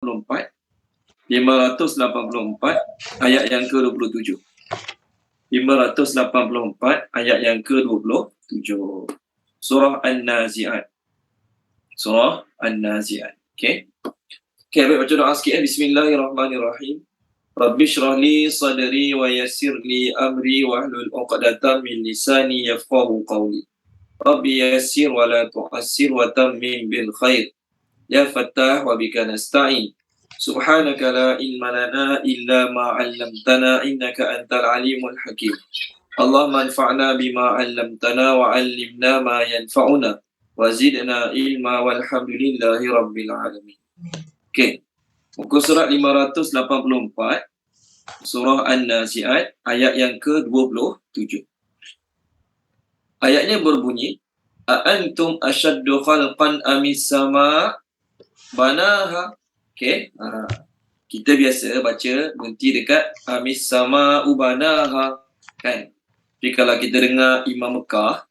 584 ayat yang ke-27. 584 ayat yang ke-27. Surah An-Nazi'at. Surah An-Nazi'at. Okey. Okey, baik, baca doa sikit. Bismillahirrahmanirrahim. Rabbi shrah li sadri wa yassir li amri wahlul 'uqdatam min lisani yafqahu qawli. Rabbi yassir wa la tu'assir wa tammim bil khair. Ya Fattah wa bika nasta'in. Subhanaka la ilma lana illa ma 'allamtana innaka antal alimul hakim. Allahumma anfa'na bima 'allamtana wa 'allimna ma yanfa'una wa zidna ilma walhamdulillahi rabbil alamin. Okey. Muka surat 584 surah An-Nazi'at ayat yang ke-27. Ayatnya berbunyi, A'antum ashaddu khalqan amis sama banaha. Okey. Kita biasa baca berhenti dekat amis sama ubanaha, kan? Tapi kalau kita dengar Imam Mekah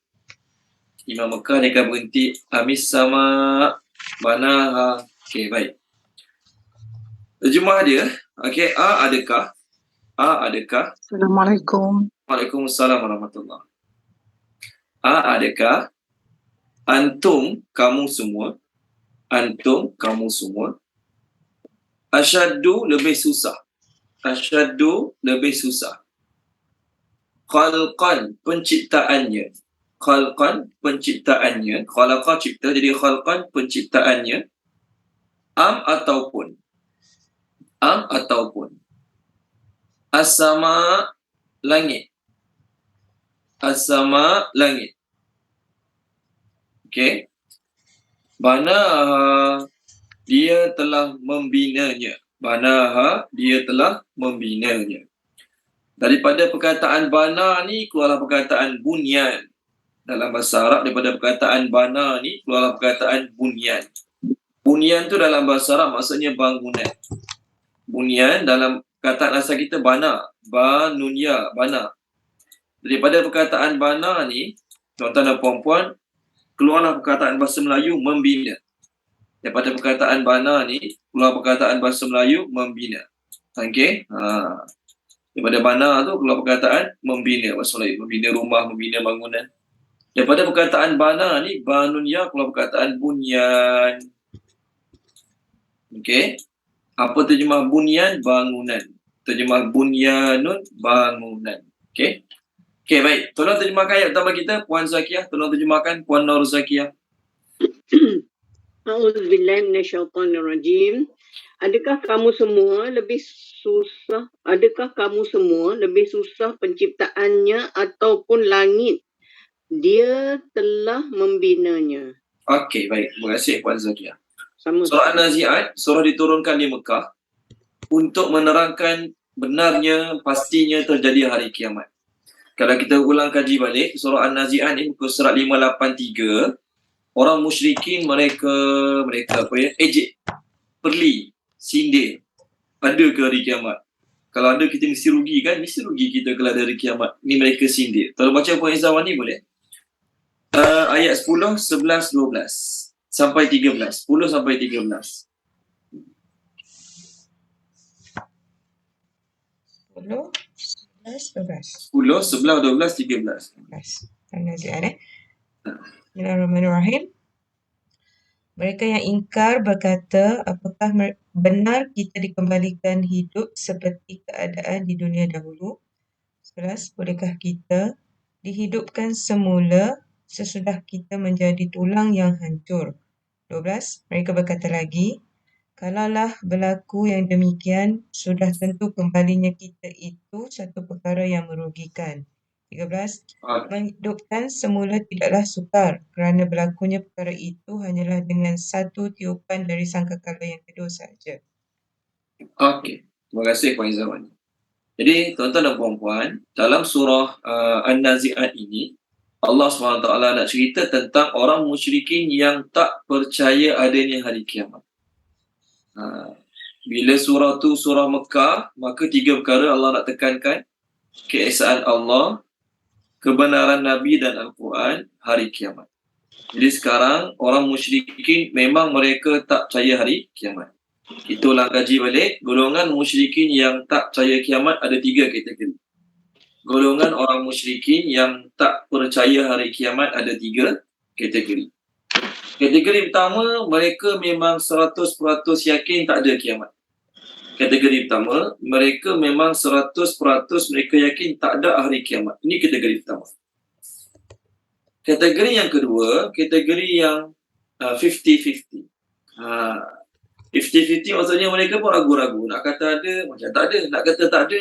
dia akan berhenti amis sama banaha. Okey, baik. Terjemah dia, okey, adakah? Assalamualaikum. Waalaikumsalam warahmatullahi. Adakah antum kamu semua asyaddu lebih susah khalqan penciptaannya, khalaqa cipta, jadi khalqan penciptaannya, am ataupun as-sama langit. Okey. Banaha dia telah membinanya. Daripada perkataan bana ni keluarlah perkataan bunyan. Dalam bahasa Arab daripada perkataan bana ni keluarlah perkataan bunyan. Bunyan tu dalam bahasa Arab maksudnya bangunan. Bunyan dalam perkataan asal kita bana. Banunya, bana. Daripada perkataan bana ni, tuan-tuan dan puan-puan, keluarlah perkataan bahasa Melayu membina. Daripada perkataan bana ni, keluar perkataan bahasa Melayu membina. Okey? Daripada bana tu keluar perkataan membina bahasa Melayu. Membina rumah, membina bangunan. Daripada perkataan bana ni, banunya keluar perkataan bunyan. Okey? Apa terjemah bunyan? Bangunan. Terjemah bunyanun, bangunan. Okey? Okey, baik. Tolong terjemahkan ayat pertama kita, Puan Zakiyah. Tolong terjemahkan, Puan Nur Zakiyah. A'udzubillahi minasyaitonirrajim. Adakah kamu semua lebih susah penciptaannya ataupun langit? Dia telah membinanya. Okey, baik. Terima kasih, Puan Zakiyah. Sama. Surah An-Nazi'at, surah diturunkan di Mekah untuk menerangkan benarnya, pastinya terjadi hari kiamat. Kalau kita ulang kaji balik, surah An-Nazi'at ni muka surat 583, orang musyrikin mereka ejek, perli, sindir. Ada ke hari kiamat? Kalau ada kita mesti rugi kan? Mesti rugi kita kalau ada hari kiamat. Ni mereka sindir. Tolong baca Puan Izzawan ni boleh? Ayat 10, 11, 12 sampai 13. 10 sampai 13. 10, 11, 12, 13. Bismillahirrahmanirrahim. Mereka yang ingkar berkata, apakah benar kita dikembalikan hidup seperti keadaan di dunia dahulu? 11. Bolehkah kita dihidupkan semula sesudah kita menjadi tulang yang hancur? 12. Mereka berkata lagi, kalaulah berlaku yang demikian, sudah tentu kembalinya kita itu satu perkara yang merugikan. 13. Menghidupkan semula tidaklah sukar, kerana berlakunya perkara itu hanyalah dengan satu tiupan dari sangkakala yang kedua sahaja. Okey, terima kasih Puan Izzawan. Jadi, tuan-tuan dan puan-puan, dalam surah An-Nazi'at ini, Allah SWT nak cerita tentang orang musyrikin yang tak percaya adanya hari kiamat. Bila surah tu surah Mekah, maka tiga perkara Allah nak tekankan: keesaan Allah, kebenaran Nabi dan Al-Quran, hari kiamat. Jadi sekarang orang musyrikin memang mereka tak percaya hari kiamat. Kita ulang kaji balik. Golongan musyrikin yang tak percaya kiamat ada 3 kategori. Golongan orang musyrikin yang tak percaya hari kiamat ada 3 kategori. Kategori pertama, mereka memang 100% yakin tak ada kiamat. Kategori pertama, mereka memang 100% mereka yakin tak ada hari kiamat. Ini kategori pertama. Kategori yang kedua, kategori yang 50-50. 50-50 maksudnya mereka pun ragu-ragu. Nak kata ada, macam tak ada. Nak kata tak ada,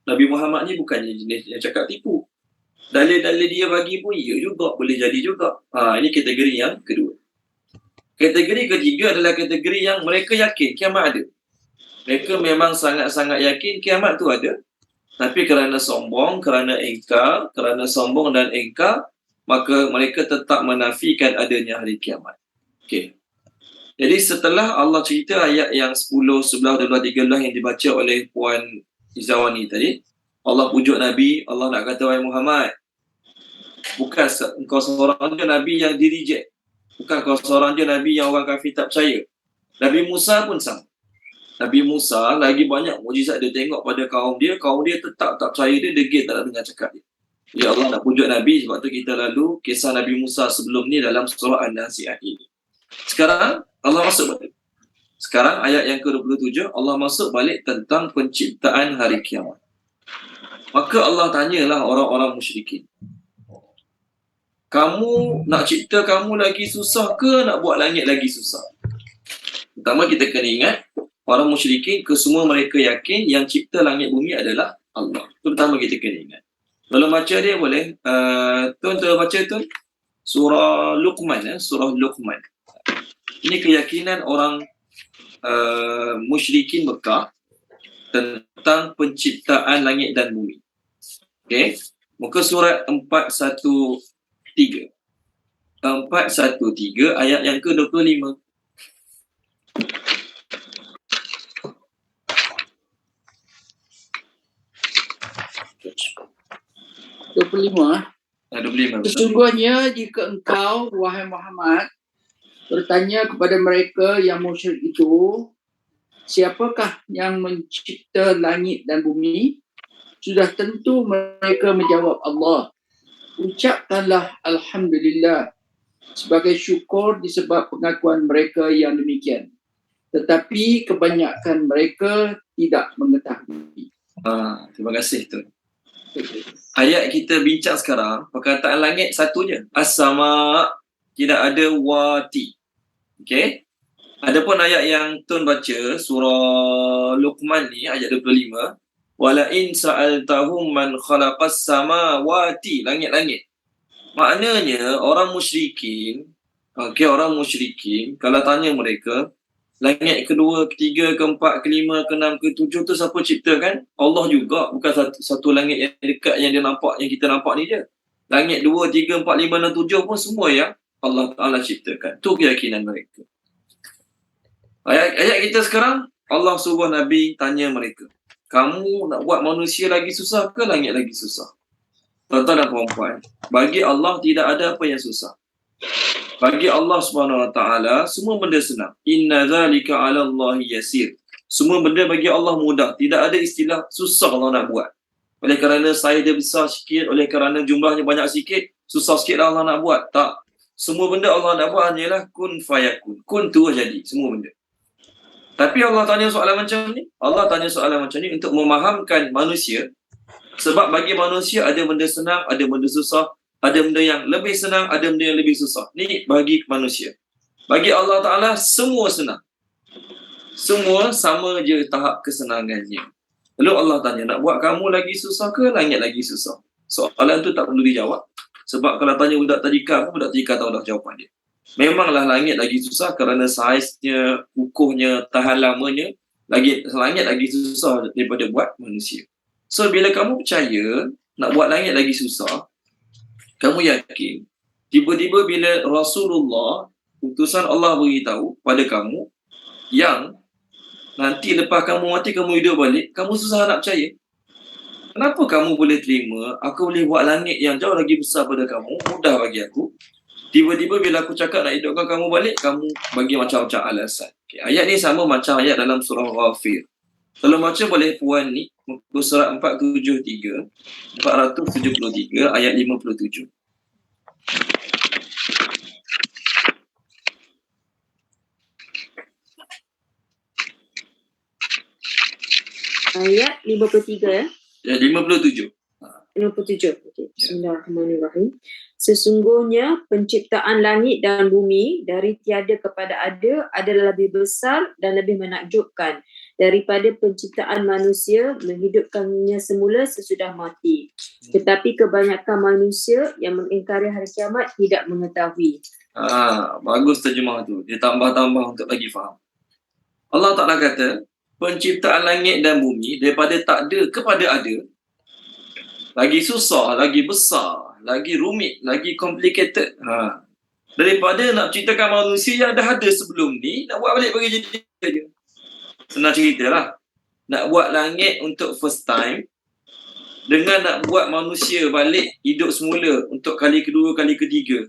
Nabi Muhammad ni bukannya jenis yang cakap tipu. Dalil-dalil dia bagi pun ya juga, boleh jadi juga. Ini kategori yang kedua. Kategori ketiga adalah kategori yang mereka yakin kiamat ada. Mereka memang sangat-sangat yakin kiamat tu ada. Tapi kerana sombong, kerana engkar, kerana sombong dan engkar, maka mereka tetap menafikan adanya hari kiamat. Okey. Jadi setelah Allah cerita ayat yang 10, 11, 12, 13 yang dibaca oleh Puan Izawani tadi, Allah pujuk Nabi, Allah nak kata, wahai Muhammad, bukan engkau seorang je Nabi yang di-reject. Bukan kau seorang je Nabi yang orang kafir tak percaya. Nabi Musa pun sama. Nabi Musa lagi banyak mukjizat dia tengok pada kaum dia tetap tak percaya dia degil tak nak dengar cakap dia. Ya Allah nak pujuk Nabi, sebab tu kita lalu kisah Nabi Musa sebelum ni dalam surah An-Nazi'at ini. Sekarang Allah masuk balik. Sekarang ayat yang ke-27 Allah masuk balik tentang penciptaan hari kiamat. Maka Allah tanyalah orang-orang musyrikin, kamu nak cipta kamu lagi susah ke nak buat langit lagi susah? Pertama kita kena ingat, orang musyrikin kesemua mereka yakin yang cipta langit bumi adalah Allah. Itu pertama kita kena ingat. Kalau baca dia boleh, Tuan baca Tuan surah Luqman, surah Luqman. Ini keyakinan orang musyrikin Mekah tentang penciptaan langit dan bumi. Okey, muka surat 413 ayat yang ke-25. Sesungguhnya jika engkau, wahai Muhammad, bertanya kepada mereka yang musyrik itu, siapakah yang mencipta langit dan bumi? Sudah tentu mereka menjawab Allah. Ucapkanlah Alhamdulillah sebagai syukur disebab pengakuan mereka yang demikian. Tetapi kebanyakan mereka tidak mengetahui. Terima kasih Tuan. Ayat kita bincang sekarang, perkataan langit satu je. As-sama, tidak ada wati. Okey. Adapun ayat yang Tuan baca, surah Luqman ni, ayat 25. Wala in sa'altahum man khalaqas samawati, langit-langit. Maknanya orang musyrikin, orang musyrikin kalau tanya mereka, langit kedua, ketiga, keempat, kelima, keenam, ketujuh tu siapa ciptakan? Allah juga, bukan satu langit yang dekat yang dia nampak, yang kita nampak ni je. Langit 2, 3, 4, 5 dan 7 pun semua yang Allah Ta'ala ciptakan. Tu keyakinan mereka. Ayat kita sekarang, Allah suruh Nabi tanya mereka, kamu nak buat manusia lagi susah ke langit lagi susah? Tuan-tuan dan puan-puan, bagi Allah tidak ada apa yang susah. Bagi Allah Subhanahu Wa Taala semua benda senang. Inna zalika 'ala Allahi yasir. Semua benda bagi Allah mudah. Tidak ada istilah susah Allah nak buat. Oleh kerana saiz dia besar sikit, oleh kerana jumlahnya banyak sikit, susah sikit Allah nak buat. Tak. Semua benda Allah nak buat hanyalah kun fayakun. Kun tu jadi semua benda. Tapi Allah tanya soalan macam ni. Allah tanya soalan macam ni untuk memahamkan manusia. Sebab bagi manusia ada benda senang, ada benda susah. Ada benda yang lebih senang, ada benda yang lebih susah. Ni bagi manusia. Bagi Allah Ta'ala, semua senang. Semua sama je tahap kesenangannya. Lalu Allah tanya, nak buat kamu lagi susah ke langit lagi susah? Soalan tu tak perlu dijawab. Sebab kalau tanya budak tadika, budak tadika tahu dah jawapan dia. Memanglah langit lagi susah kerana saiznya, kukuhnya, tahan lamanya. Langit lagi susah daripada buat manusia. So, bila kamu percaya nak buat langit lagi susah, kamu yakin, tiba-tiba bila Rasulullah, utusan Allah beritahu pada kamu, yang nanti lepas kamu mati, kamu hidup balik, kamu susah nak percaya. Kenapa kamu boleh terima, aku boleh buat langit yang jauh lagi besar pada kamu, mudah bagi aku. Tiba-tiba bila aku cakap nak hidupkan kamu balik, kamu bagi macam-macam alasan. Okay, ayat ni sama macam ayat dalam surah Ghafir. Kalau baca boleh puan ni, muka surat 473 ayat 57. Ayat 53 ya. Ya, 57. 57. Okey. Bismillahirrahmanirrahim. Sesungguhnya penciptaan langit dan bumi dari tiada kepada ada adalah lebih besar dan lebih menakjubkan daripada penciptaan manusia menghidupkannya semula sesudah mati. Tetapi kebanyakan manusia yang mengingkari hari kiamat tidak mengetahui. Bagus terjemah tu. Dia tambah-tambah untuk lagi faham. Allah Ta'ala kata, penciptaan langit dan bumi daripada tak ada kepada ada, lagi susah, lagi besar, lagi rumit, lagi complicated. Daripada nak ciptakan manusia yang dah ada sebelum ni, nak buat balik bagi jadi je. Senang cerita lah. Nak buat langit untuk first time, dengan nak buat manusia balik hidup semula untuk kali kedua, kali ketiga.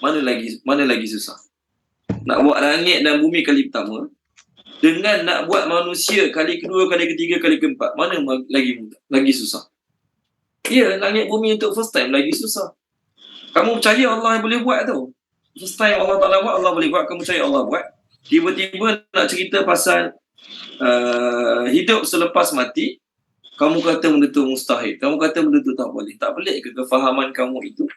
Mana lagi susah? Nak buat langit dan bumi kali pertama, dengan nak buat manusia kali kedua, kali ketiga, kali keempat. Mana lagi mudah? Lagi susah? Ya, langit bumi untuk first time lagi susah. Kamu percaya Allah yang boleh buat tu? First time Allah Ta'ala buat, Allah boleh buat. Kamu percaya Allah buat. Tiba-tiba nak cerita pasal hidup selepas mati, kamu kata benda tu mustahil. Kamu kata benda tu tak boleh. Tak pelik ke kefahaman kamu itu?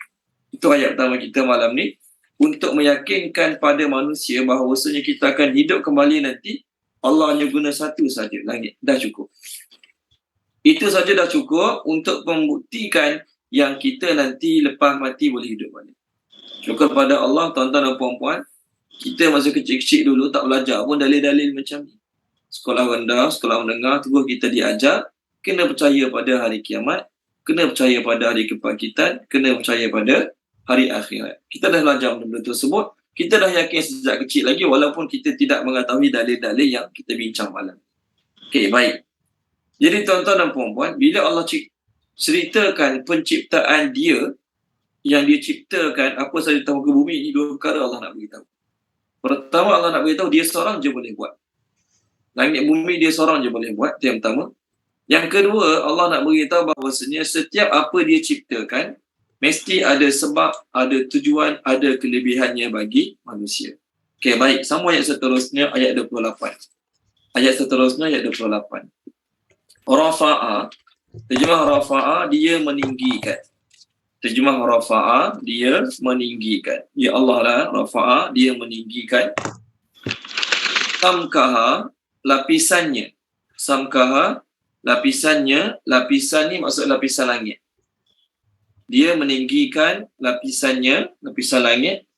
Itu ayat pertama kita malam ni. Untuk meyakinkan pada manusia bahawasanya kita akan hidup kembali nanti, Allah hanya guna satu saja, langit. Dah cukup. Itu saja dah cukup untuk membuktikan yang kita nanti lepas mati boleh hidup balik. Syukur pada Allah, tuan-tuan dan puan-puan, kita masa kecil-kecil dulu tak belajar pun dalil-dalil macam ni. Sekolah rendah, sekolah menengah, terus kita diajar, kena percaya pada hari kiamat, kena percaya pada hari kebangkitan, kena percaya pada hari akhirat. Kita dah belajar benda tersebut, kita dah yakin sejak kecil lagi walaupun kita tidak mengetahui dalil-dalil yang kita bincang malam. Okey, baik. Jadi tuan-tuan dan puan-puan, bila Allah ceritakan penciptaan dia, yang dia ciptakan apa sahaja di muka bumi ini, dua perkara Allah nak beritahu. Pertama, Allah nak beritahu dia seorang je boleh buat. Langit bumi dia seorang je boleh buat, itu yang pertama. Yang kedua, Allah nak beritahu bahawasanya setiap apa dia ciptakan, mesti ada sebab, ada tujuan, ada kelebihannya bagi manusia. Okey, baik. Sama ayat seterusnya, ayat 28. Ayat seterusnya, ayat 28. Rafa'a, terjemah Rafa'a, dia meninggikan. Terjemah Rafa'a, dia meninggikan. Ya Allah lah, Rafa'a, dia meninggikan. Samkaha, lapisannya. Samkaha, lapisannya. Lapisan ni maksud lapisan langit. Dia meninggikan lapisannya, lapisan langit.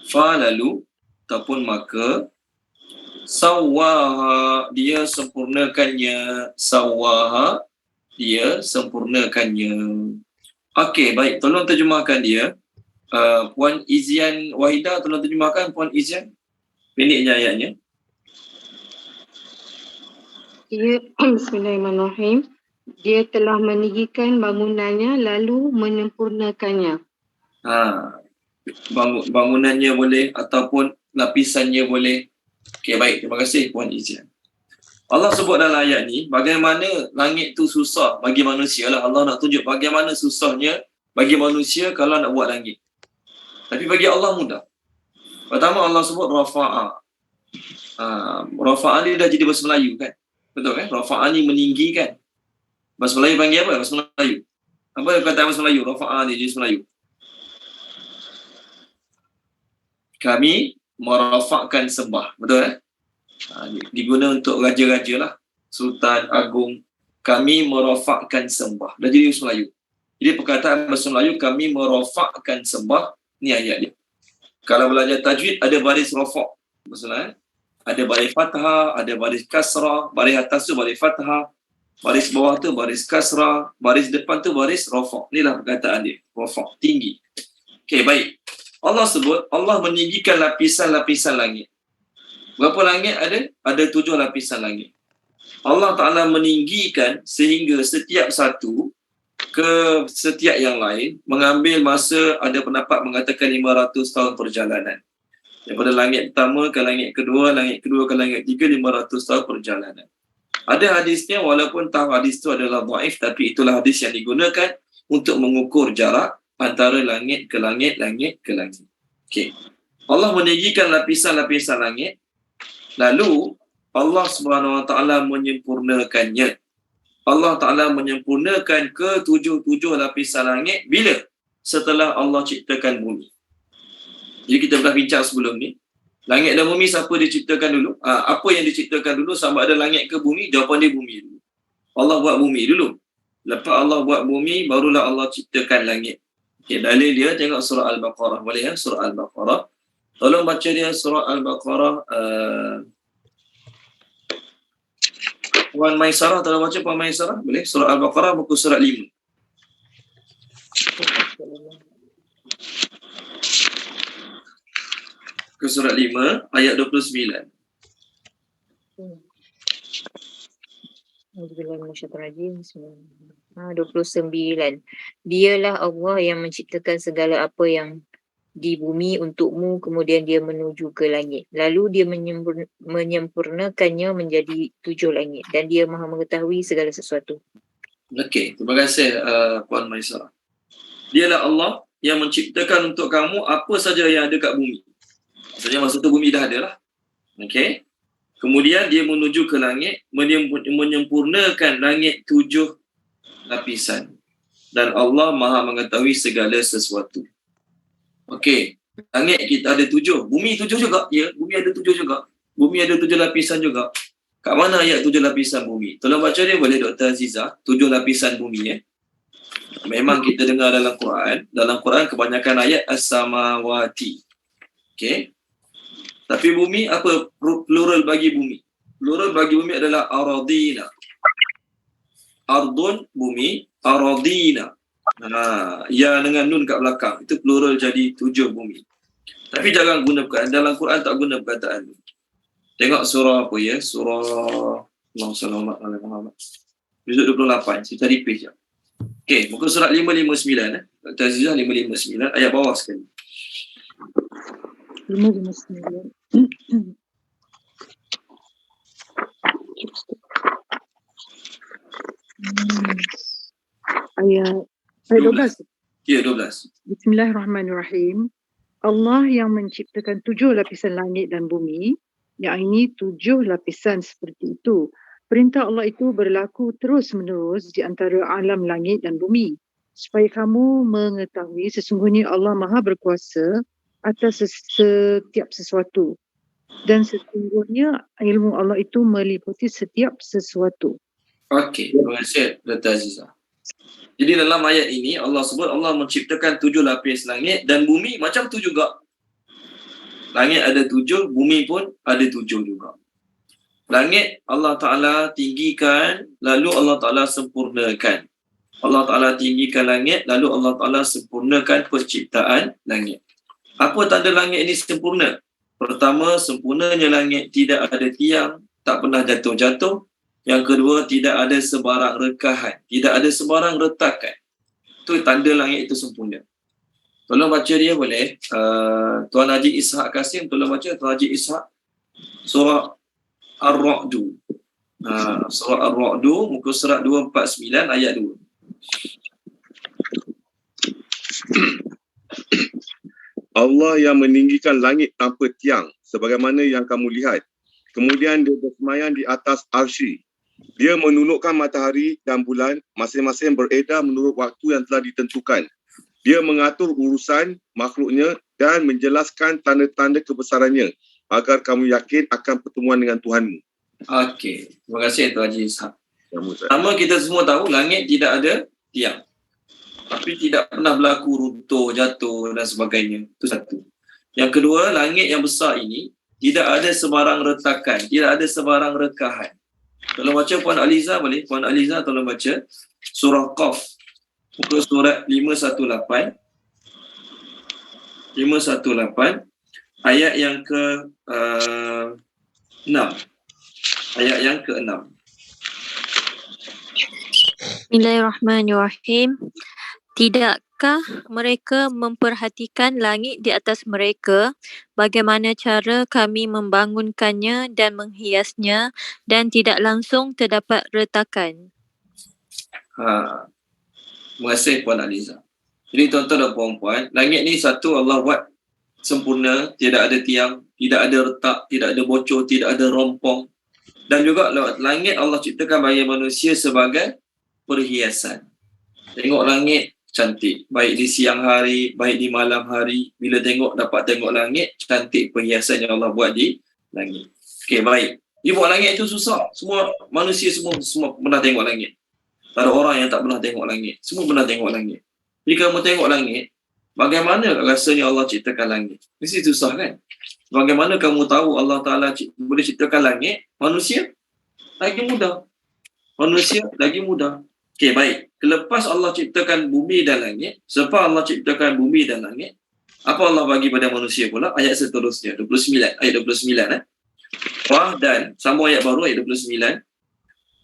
Fa lalu, ataupun maka. Sawaha, dia sempurnakannya. Sawaha, dia sempurnakannya. Okey, baik. Tolong terjemahkan dia. Puan Izian Wahidah, tolong terjemahkan Puan Izian. Pendeknya ayatnya. Bismillahirrahmanirrahim. Dia telah meninggikan bangunannya lalu menyempurnakannya. Bangunannya boleh ataupun lapisannya boleh. Okey, baik. Terima kasih Puan Izian. Allah sebut dalam ayat ni, bagaimana langit tu susah bagi manusia lah. Allah nak tunjuk bagaimana susahnya bagi manusia kalau nak buat langit. Tapi bagi Allah mudah. Pertama Allah sebut Rafa'a. Rafa'a ni dah jadi bahasa Melayu kan? Betul kan? Rafa'a ni meninggikan. Bahasa Melayu panggil apa? Bahasa Melayu. Apa kata bahasa Melayu? Rafa'a ni jenis Melayu. Kami merafakkan sembah. Betul kan? Diguna untuk raja-raja lah. Sultan, Agung. Kami merafakkan sembah. Dah jadi bahasa Melayu. Jadi perkataan bahasa Melayu, kami merafakkan sembah. Ni ayat dia. Kalau belajar tajwid, ada baris rafak. Maksudnya, ada baris fathah, ada baris kasrah. Baris atas tu baris fathah. Baris bawah tu baris kasrah. Baris depan tu baris rafak. Inilah perkataan dia. Rafak, tinggi. Okey, baik. Allah sebut, Allah meninggikan lapisan-lapisan langit. Berapa langit ada? Ada 7 lapisan langit. Allah Ta'ala meninggikan sehingga setiap satu ke setiap yang lain mengambil masa, ada pendapat mengatakan 500 tahun perjalanan. Daripada langit pertama ke langit kedua ke langit ketiga, 500 tahun perjalanan. Ada hadisnya, walaupun tahu hadis itu adalah dhaif, tapi itulah hadis yang digunakan untuk mengukur jarak antara langit ke langit, langit ke langit. Okey. Allah meninggikan lapisan-lapisan langit, lalu Allah Subhanahu Wa Taala menyempurnakannya. Allah Taala menyempurnakan ke 7 lapisan langit bila? Setelah Allah ciptakan bumi. Jadi kita pernah bincang sebelum ni, langit dan bumi siapa diciptakan dulu? Apa yang diciptakan dulu, sama ada langit ke bumi? Jawapan dia bumi dulu. Allah buat bumi dulu. Lepas Allah buat bumi, barulah Allah ciptakan langit. Okay, dalil dia tengok surah Al-Baqarah. Boleh ya? Surah Al-Baqarah. Tolong baca dia surah Al-Baqarah. Puan Maisarah, tolong baca Puan Maisarah. Boleh? Surah Al-Baqarah muka surat 5. Ke surat 5 ayat 29. Bismillahirrahmanirrahim. 29. Dialah Allah yang menciptakan segala apa yang di bumi untukmu, kemudian dia menuju ke langit. Lalu dia menyempurnakannya menjadi 7 langit, dan dia maha mengetahui segala sesuatu. Okey, terima kasih Puan Maisarah. Dialah Allah yang menciptakan untuk kamu apa saja yang ada kat bumi. Maksudnya masa tu bumi dah ada lah. Okey. Kemudian dia menuju ke langit, menyempurnakan langit 7 lapisan. Dan Allah maha mengetahui segala sesuatu. Okey. Langit kita ada 7. Bumi 7 juga. Ya, bumi ada 7 juga. Bumi ada 7 lapisan juga. Kat mana ayat 7 lapisan bumi? Tolong baca dia boleh Dr. Aziza. 7 lapisan bumi Memang kita dengar dalam Quran. Dalam Quran kebanyakan ayat as-samawati. Okey. Tapi bumi apa plural bagi bumi? Plural bagi bumi adalah aradina. Ardun bumi, aradina. Ya dengan nun kat belakang. Itu plural jadi 7 bumi. Tapi jangan guna perkataan. Dalam Quran tak guna perkataan. Tengok surah apa ya? Surah Allahumma salli ala Muhammad. Juzuk 28. Saya cari page je. Okey, muka surat 559 Dr. Azizah 559 ayat bawah sekali. 559. Ayat 12. Ya, 12. Bismillahirrahmanirrahim. Allah yang menciptakan 7 lapisan langit dan bumi, yang ini 7 lapisan seperti itu. Perintah Allah itu berlaku terus-menerus di antara alam langit dan bumi, supaya kamu mengetahui sesungguhnya Allah Maha berkuasa atas setiap sesuatu, dan sesungguhnya ilmu Allah itu meliputi setiap sesuatu. Okey, terima kasih Dr. Azizah. Jadi dalam ayat ini Allah sebut Allah menciptakan 7 lapis langit dan bumi macam tu juga. Langit ada 7, bumi pun ada 7 juga. Langit Allah Ta'ala tinggikan, lalu Allah Ta'ala sempurnakan. Allah Ta'ala tinggikan langit, lalu Allah Ta'ala sempurnakan penciptaan langit. Apa tanda langit ini sempurna? Pertama, sempurnanya langit tidak ada tiang, tak pernah jatuh-jatuh. Yang kedua, tidak ada sebarang rekahan, tidak ada sebarang retakan. Itu tanda langit itu sempurna. Tolong baca dia boleh. Tuan Haji Ishak Kasim, tolong baca Tuan Haji Ishak. Surah Ar-Ra'du. Surah Ar-Ra'du, muka surat 249 ayat 2. Allah yang meninggikan langit tanpa tiang sebagaimana yang kamu lihat. Kemudian dia bersemayam di atas arsy. Dia menundukkan matahari dan bulan masing-masing beredar menurut waktu yang telah ditentukan. Dia mengatur urusan makhluknya dan menjelaskan tanda-tanda kebesarannya agar kamu yakin akan pertemuan dengan Tuhanmu. Okey, terima kasih Tuan Haji Ishak. Pertama, kita semua tahu langit tidak ada tiang. Tapi tidak pernah berlaku runtuh, jatuh dan sebagainya. Itu satu. Yang kedua, langit yang besar ini tidak ada sebarang retakan, tidak ada sebarang rekahan. Tolong baca Puan Aliza boleh? Puan Aliza tolong baca surah Qaf. Muka surat 518. 518 ayat yang ke 6. Ayat yang ke-6. Bismillahirrahmanirrahim. Tidakkah mereka memperhatikan langit di atas mereka, bagaimana cara kami membangunkannya dan menghiasnya, dan tidak langsung terdapat retakan? Terima kasih Puan Aliza. Jadi tuan-tuan dan puan-puan, langit ni satu Allah buat sempurna, tidak ada tiang, tidak ada retak, tidak ada bocor, tidak ada rompong. Dan juga langit Allah ciptakan bagi manusia sebagai perhiasan. Tengok langit cantik, baik di siang hari, baik di malam hari. Bila dapat tengok langit, cantik perhiasan yang Allah buat di langit. Okey, baik. Dia buat langit itu susah. Semua manusia semua pernah tengok langit. Tak ada orang yang tak pernah tengok langit. Semua pernah tengok langit. Jadi kamu tengok langit, bagaimana rasanya Allah ciptakan langit? Mesti susah kan? Bagaimana kamu tahu Allah Ta'ala boleh ciptakan langit? Manusia lagi mudah. Manusia lagi mudah. Okey, baik. Lepas Allah ciptakan bumi dan langit, selepas Allah ciptakan bumi dan langit, apa Allah bagi pada manusia pula? Ayat seterusnya, 29. Ayat 29. Wah, dan sambung ayat baru, ayat 29.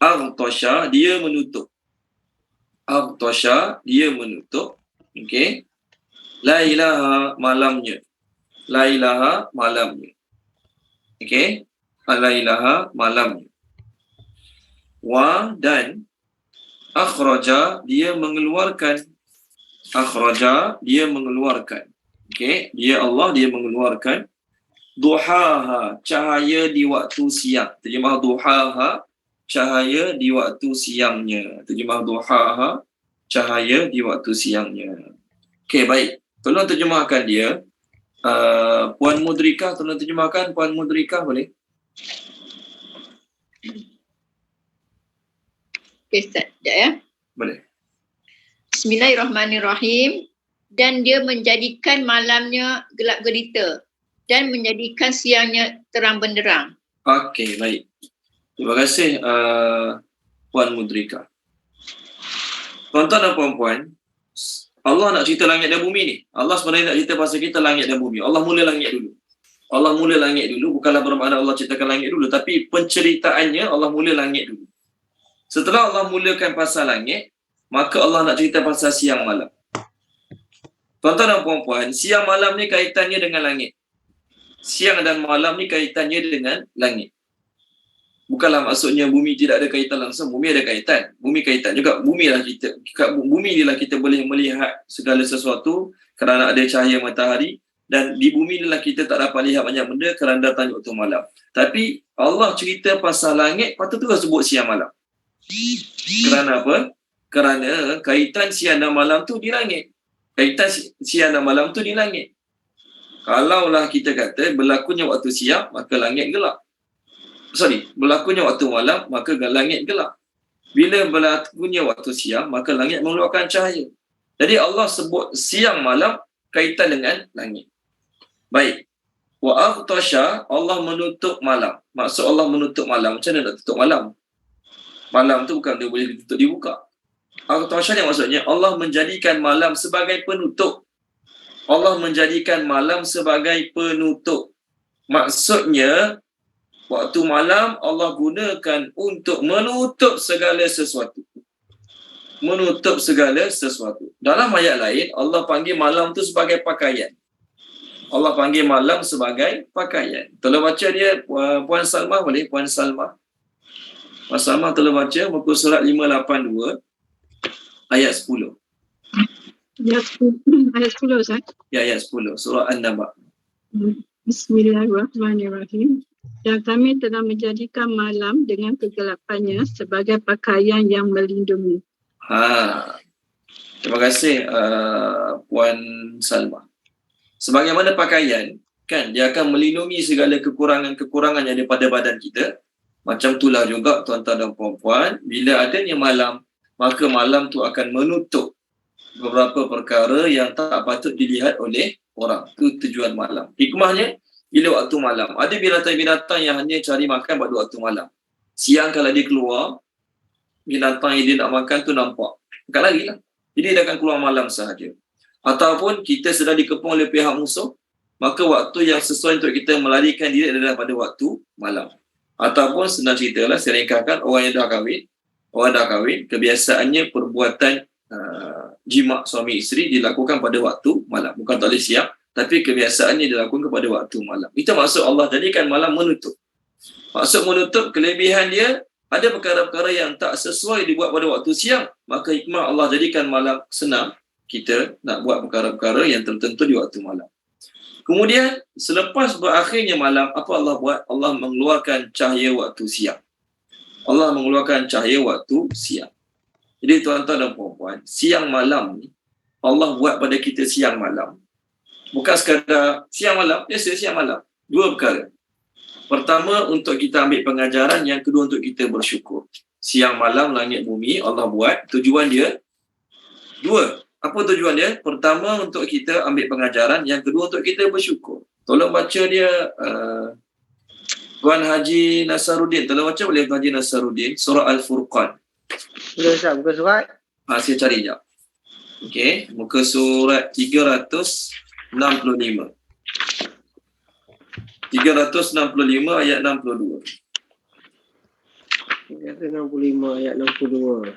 Aghtasha, dia menutup. Aghtasha, dia menutup. Okey. La ilaha, malamnya. La ilaha, malamnya. Okey. La ilaha, malamnya. Wa, dan akhraja, dia mengeluarkan. Akhraja, dia mengeluarkan. Okey, dia Allah, dia mengeluarkan. Duhaha, cahaya di waktu siang. Terjemah duhaha, cahaya di waktu siangnya. Terjemah duhaha, cahaya di waktu siangnya. Okey, baik. Tolong terjemahkan dia. Puan Mudrika, tolong terjemahkan. Puan Mudrika, boleh? Okey, Ustaz. Sekejap ya. Boleh. Bismillahirrahmanirrahim. Dan dia menjadikan malamnya gelap gelita dan menjadikan siangnya terang benderang. Okey, baik. Terima kasih Puan Mudrika. Tuan-tuan dan puan-puan, Allah nak cerita langit dan bumi ni. Allah sebenarnya nak cerita pasal kita langit dan bumi. Allah mula langit dulu. Allah mula langit dulu, bukanlah bermakna Allah ciptakan langit dulu, tapi penceritaannya Allah mula langit dulu. Setelah Allah mulakan pasal langit, maka Allah nak cerita pasal siang malam. Tuan-tuan dan puan-puan, siang malam ni kaitannya dengan langit. Siang dan malam ni kaitannya dengan langit. Bukanlah maksudnya bumi tidak ada kaitan langsung, bumi ada kaitan. Bumi kaitan juga, bumi inilah kita boleh melihat segala sesuatu kerana ada cahaya matahari, dan di bumi inilah kita tak dapat lihat banyak benda kerana datangnya waktu malam. Tapi Allah cerita pasal langit, patut tu sebut siang malam. Kerana apa? Kerana kaitan siang dan malam tu di langit. Kaitan siang dan malam tu di langit. Kalaulah kita kata berlakunya waktu siang, maka langit gelap. Berlakunya waktu malam, maka langit gelap. Bila berlakunya waktu siang, maka langit mengeluarkan cahaya. Jadi Allah sebut siang malam kaitan dengan langit. Baik. Wa aghtasha, Allah menutup malam. Maksud Allah menutup malam, macam mana nak tutup malam? Malam tu bukan dia boleh ditutup dibuka. Aghtasha ni maksudnya Allah menjadikan malam sebagai penutup. Allah menjadikan malam sebagai penutup. Maksudnya waktu malam Allah gunakan untuk menutup segala sesuatu. Menutup segala sesuatu. Dalam ayat lain Allah panggil malam tu sebagai pakaian. Allah panggil malam sebagai pakaian. Tolong baca dia Puan Salma, boleh? Puan Salma. Puan Salma tolong baca muka surat 582 ayat 10. Ayat 10 Ustaz. Ya, ayat 10 surah An-Naba. Bismillahirrahmanirrahim. Dan kami telah menjadikan malam dengan kegelapannya sebagai pakaian yang melindungi. Terima kasih Puan Salma. Sebagaimana pakaian, kan dia akan melindungi segala kekurangan-kekurangan yang ada pada badan kita. Macam itulah juga tuan-tuan dan puan-puan, bila adanya malam, maka malam tu akan menutup beberapa perkara yang tak patut dilihat oleh orang. Itu tujuan malam. Hikmahnya, bila waktu malam, ada binatang-binatang yang hanya cari makan pada waktu malam. Siang kalau dia keluar, binatang yang dia nak makan tu nampak. Bukan lari lah. Jadi dia akan keluar malam sahaja. Ataupun kita sedang dikepung oleh pihak musuh, maka waktu yang sesuai untuk kita melarikan diri adalah pada waktu malam. Ataupun senang ceritalah, saya ringkaskan, orang yang dah kahwin, kebiasaannya perbuatan jima' suami isteri dilakukan pada waktu malam. Bukan tak boleh siang, tapi kebiasaannya dilakukan pada waktu malam. Itu maksud Allah jadikan malam menutup. Maksud menutup, kelebihan dia, ada perkara-perkara yang tak sesuai dibuat pada waktu siang, maka hikmah Allah jadikan malam senang kita nak buat perkara-perkara yang tertentu di waktu malam. Kemudian, selepas berakhirnya malam, apa Allah buat? Allah mengeluarkan cahaya waktu siang. Allah mengeluarkan cahaya waktu siang. Jadi tuan-tuan dan puan-puan, siang malam ni, Allah buat pada kita siang malam. Bukan sekadar siang malam, biasa siang malam. Dua perkara. Pertama, untuk kita ambil pengajaran. Yang kedua, untuk kita bersyukur. Siang malam, langit bumi, Allah buat. Tujuan dia, dua. Apa tujuan dia? Pertama, untuk kita ambil pengajaran. Yang kedua, untuk kita bersyukur. Tolong baca dia, Tuan Haji Nasaruddin. Tolong baca boleh Tuan Haji Nasaruddin. Surah Al-Furqan. Boleh Ustaz, buka surat? Saya cari sekejap. Okey, muka surat 365. 365 ayat 62. 365 ayat 62.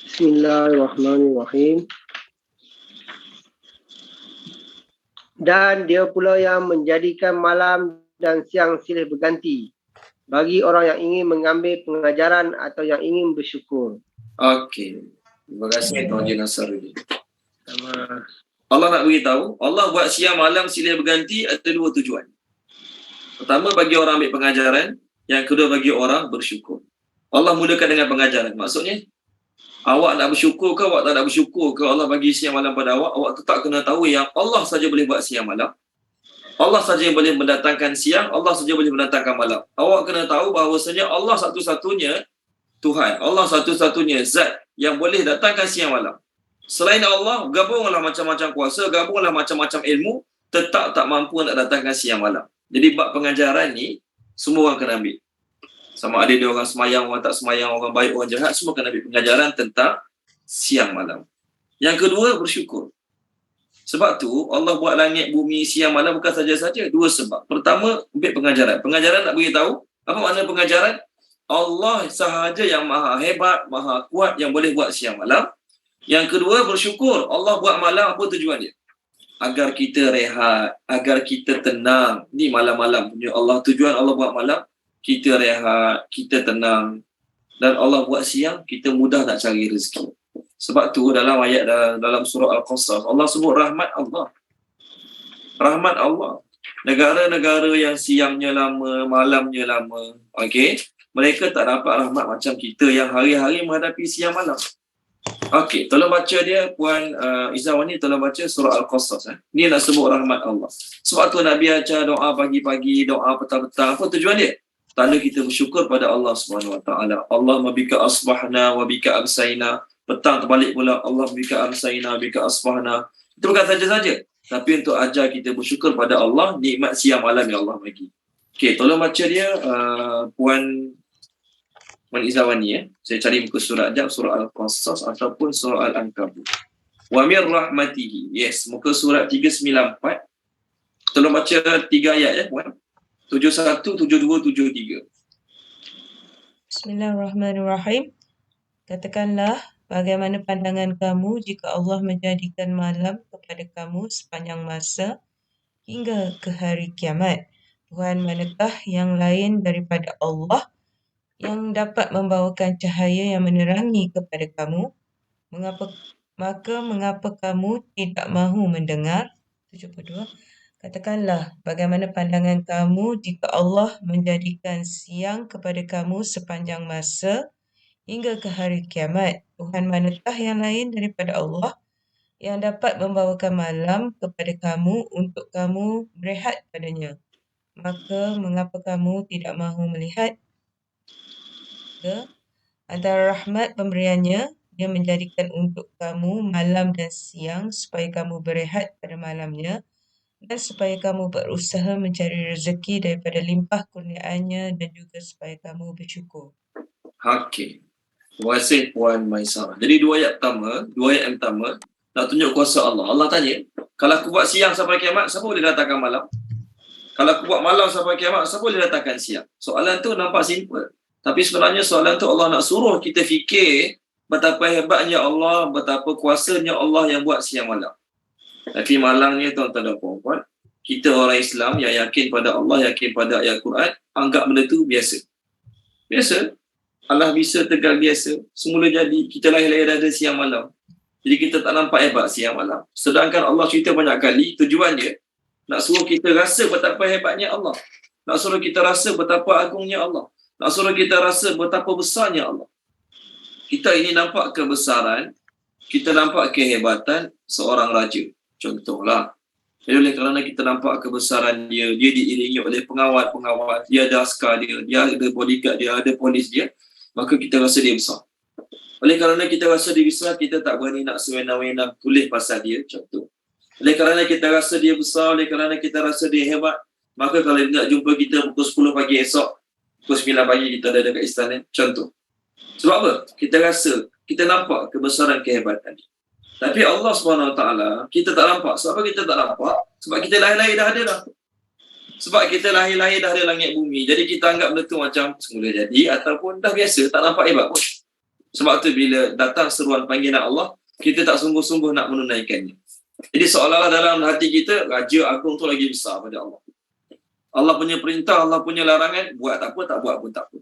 Bismillahirrahmanirrahim. Dan dia pula yang menjadikan malam dan siang silih berganti bagi orang yang ingin mengambil pengajaran atau yang ingin bersyukur. Okey. Terima kasih Tuan Haji Nasaruddin. Allah nak beritahu, Allah buat siang malam silih berganti ada dua tujuan. Pertama, bagi orang ambil pengajaran. Yang kedua, bagi orang bersyukur. Allah mulakan dengan pengajaran. Maksudnya, awak nak bersyukur ke, awak tak nak bersyukur ke Allah bagi siang malam pada awak, awak tetap kena tahu yang Allah saja boleh buat siang malam. Allah saja yang boleh mendatangkan siang, Allah saja boleh mendatangkan malam. Awak kena tahu bahawasanya Allah satu-satunya Tuhan. Allah satu-satunya zat yang boleh datangkan siang malam. Selain Allah, gabunglah macam-macam kuasa, gabunglah macam-macam ilmu, tetap tak mampu nak datangkan siang malam. Jadi bab pengajaran ni, semua orang kena ambil. Sama ada dia orang semayang, orang tak semayang, orang baik, orang jahat, semua kena ambil pengajaran tentang siang malam. Yang kedua, bersyukur. Sebab tu Allah buat langit, bumi, siang, malam bukan saja-saja. Dua sebab. Pertama, ambil pengajaran. Pengajaran nak beritahu, apa makna pengajaran? Allah sahaja yang maha hebat, maha kuat yang boleh buat siang malam. Yang kedua, bersyukur. Allah buat malam, apa tujuan dia? Agar kita rehat, agar kita tenang. Ni malam-malam punya Allah. Tujuan Allah buat malam, kita rehat, kita tenang. Dan Allah buat siang, kita mudah nak cari rezeki. Sebab tu dalam ayat dalam surah Al-Qasas, Allah sebut rahmat Allah. Rahmat Allah. Negara-negara yang siangnya lama, malamnya lama, okey, mereka tak dapat rahmat macam kita yang hari-hari menghadapi siang malam. Okey, tolong baca dia Puan Izzawani, tolong baca surah Al-Qasas. Ni nak sebut rahmat Allah. Sebab tu Nabi ajar doa pagi-pagi, doa petang-petang. Apa tujuan dia? Tanda kita bersyukur pada Allah SWT. Allah mabika asbahna wa bika amsayna. Petang terbalik pula, Allah bika amsayna, bika asbahna. Itu bukan saja-saja, tapi untuk ajar kita bersyukur pada Allah, nikmat siang malam yang Allah bagi. Okey, tolong baca dia Puan Izzawani. Saya cari muka surat jap, surah Al-Qasas ataupun surah Al-Ankabut. Wa mir rahmatihi. Yes, muka surat 394. Tolong baca 3 ayat ya, Puan. 71, 72, 73. Bismillahirrahmanirrahim. Katakanlah, bagaimana pandangan kamu jika Allah menjadikan malam kepada kamu sepanjang masa hingga ke hari kiamat? Tuhan manakah yang lain daripada Allah yang dapat membawakan cahaya yang menerangi kepada kamu? Mengapa kamu tidak mahu mendengar? 72. Katakanlah, bagaimana pandangan kamu jika Allah menjadikan siang kepada kamu sepanjang masa hingga ke hari kiamat? Tuhan manakah yang lain daripada Allah yang dapat membawakan malam kepada kamu untuk kamu berehat padanya? Maka mengapa kamu tidak mahu melihat? Antara rahmat pemberiannya, dia menjadikan untuk kamu malam dan siang supaya kamu berehat pada malamnya dan supaya kamu berusaha mencari rezeki daripada limpah kurniaannya dan juga supaya kamu bersyukur. Okey. Terima kasih Puan Maisarah. Jadi dua ayat yang pertama nak tunjuk kuasa Allah. Allah tanya, kalau aku buat siang sampai kiamat, siapa boleh datangkan malam? Kalau aku buat malam sampai kiamat, siapa boleh datangkan siang? Soalan tu nampak simple. Tapi sebenarnya soalan tu Allah nak suruh kita fikir betapa hebatnya Allah, betapa kuasanya Allah yang buat siang malam. Tapi malangnya tuan-tuan dan puan-puan, kita orang Islam yang yakin pada Allah, yakin pada ayat Quran, anggap benda tu biasa. Biasa. Allah bisa tegal biasa. Semula jadi, kita lahir-lahir ada siang malam. Jadi kita tak nampak hebat siang malam. Sedangkan Allah cerita banyak kali, tujuan dia nak suruh kita rasa betapa hebatnya Allah. Nak suruh kita rasa betapa agungnya Allah. Nak suruh kita rasa betapa besarnya Allah. Kita ini nampak kebesaran, kita nampak kehebatan seorang raja. Contohlah, jadi oleh kerana kita nampak kebesaran dia, dia diiringi oleh pengawal-pengawal, dia ada askar dia, dia ada bodyguard dia, ada polis dia, maka kita rasa dia besar. Oleh kerana kita rasa dia besar, kita tak berani nak sewenang-wenang tulis pasal dia, contoh. Oleh kerana kita rasa dia besar, oleh kerana kita rasa dia hebat, maka kalau dia nak jumpa kita pukul 10 pagi esok, pukul 9 pagi kita ada dekat istana, contoh. Sebab apa? Kita rasa, kita nampak kebesaran kehebatan dia. Tapi Allah SWT, kita tak nampak. Sebab apa kita tak nampak? Sebab kita lahir-lahir dah ada dah. Sebab kita lahir-lahir dah ada langit bumi. Jadi kita anggap benda tu macam semula jadi ataupun dah biasa, tak nampak hebat pun. Sebab tu bila datang seruan panggilan Allah, kita tak sungguh-sungguh nak menunaikannya. Jadi seolah-olah dalam hati kita, Raja Agung tu lagi besar pada Allah. Allah punya perintah, Allah punya larangan, buat tak apa, tak buat pun tak apa.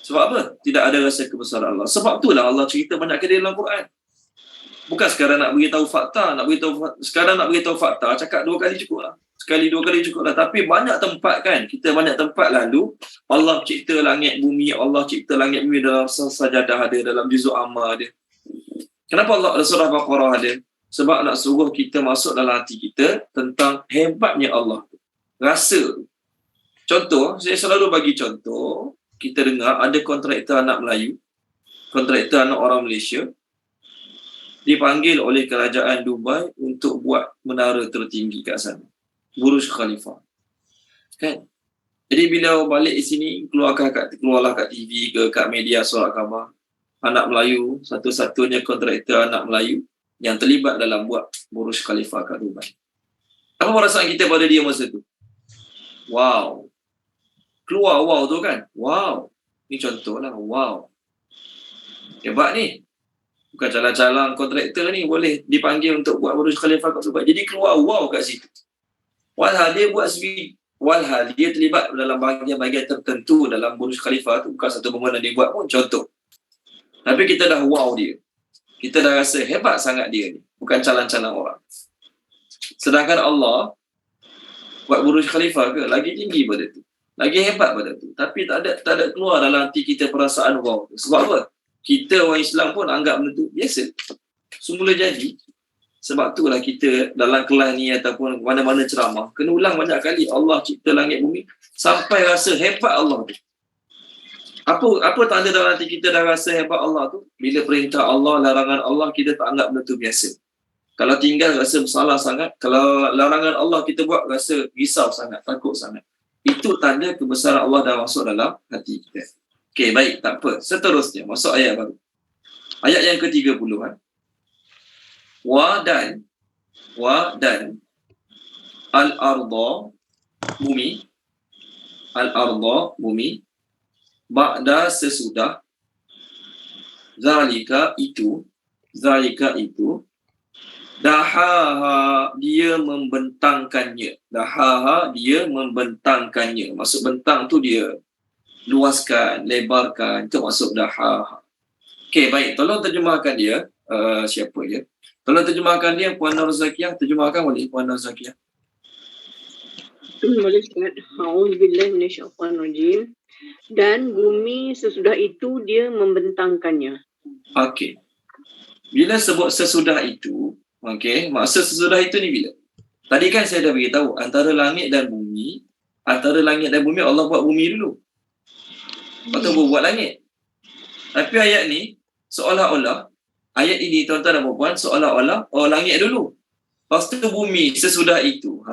Sebab apa? Tidak ada rasa kebesaran Allah. Sebab itulah Allah cerita banyak kali dalam Quran. Bukan sekarang nak beritahu fakta, sekarang nak beritahu fakta, cakap 2 kali cukup lah. Sekali 2 kali cukup lah. Tapi banyak tempat kan, kita banyak tempat lalu, Allah cipta langit bumi, Allah cipta langit bumi dalam sajadah ada, dalam juzuk amma ada. Kenapa Allah surah Baqarah ada? Sebab nak suruh kita masuk dalam hati kita tentang hebatnya Allah. Rasa. Contoh, saya selalu bagi contoh, kita dengar ada kontraktor anak Melayu, kontraktor anak orang Malaysia, dipanggil oleh kerajaan Dubai untuk buat menara tertinggi kat sana, Burj Khalifa. Kan? Jadi bila balik di sini, keluarlah kat TV ke kat media surat khabar, anak Melayu, satu-satunya kontraktor anak Melayu yang terlibat dalam buat Burj Khalifa kat Dubai. Apa perasaan kita pada dia masa tu? Wow. Keluar wow tu kan? Wow. Ni contoh lah. Wow. Hebat ni. Bukan calang-calang kontraktor ni boleh dipanggil untuk buat Burj Khalifa kat Dubai. Jadi keluar wow kat situ. Walhal dia terlibat dalam bahagian-bahagian tertentu dalam Burj Khalifa tu, bukan satu bangunan dia buat pun, contoh. Tapi kita dah wow dia. Kita dah rasa hebat sangat dia ni. Bukan calang-calang orang. Sedangkan Allah buat Burj Khalifa ke, lagi tinggi pada tu. Lagi hebat pada tu. Tapi tak ada keluar dalam hati kita perasaan wow. Sebab apa? Kita orang Islam pun anggap benda tu biasa. Semula jadi. Sebab itulah kita dalam kelas ni ataupun mana-mana ceramah, kena ulang banyak kali Allah cipta langit bumi sampai rasa hebat Allah tu. Apa tanda dalam hati kita dah rasa hebat Allah tu? Bila perintah Allah, larangan Allah, kita tak anggap benda tu biasa. Kalau tinggal rasa bersalah sangat, kalau larangan Allah kita buat rasa risau sangat, takut sangat. Itu tanda kebesaran Allah dah masuk dalam hati kita. Okey, baik, tak apa. Seterusnya, masuk ayat baru. Ayat yang ke-30. Wa dan al-arda, bumi, ba'da sesudah, zalika itu, dahaha dia membentangkannya. Maksud bentang tu dia luaskan, lebarkan, itu maksud dahaha. Okey, baik, tolong terjemahkan dia. Siapa dia? Tolong terjemahkan dia, Puan Nur Zakiyah. Terjemahkan boleh, Puan Nur Zakiyah. Boleh Ustaz. A'udzubillahi minasyaitanirrajim. Dan bumi sesudah itu dia membentangkannya. Okey. Bila sebut sesudah itu, okey, maksud sesudah itu ni bila? Tadi kan saya dah beritahu antara langit dan bumi Allah buat bumi dulu. Lepas tu buat langit. Tapi ayat ni seolah-olah ayat ini tuan-tuan dan puan-puan seolah-olah langit dulu. Lepas tu bumi sesudah itu.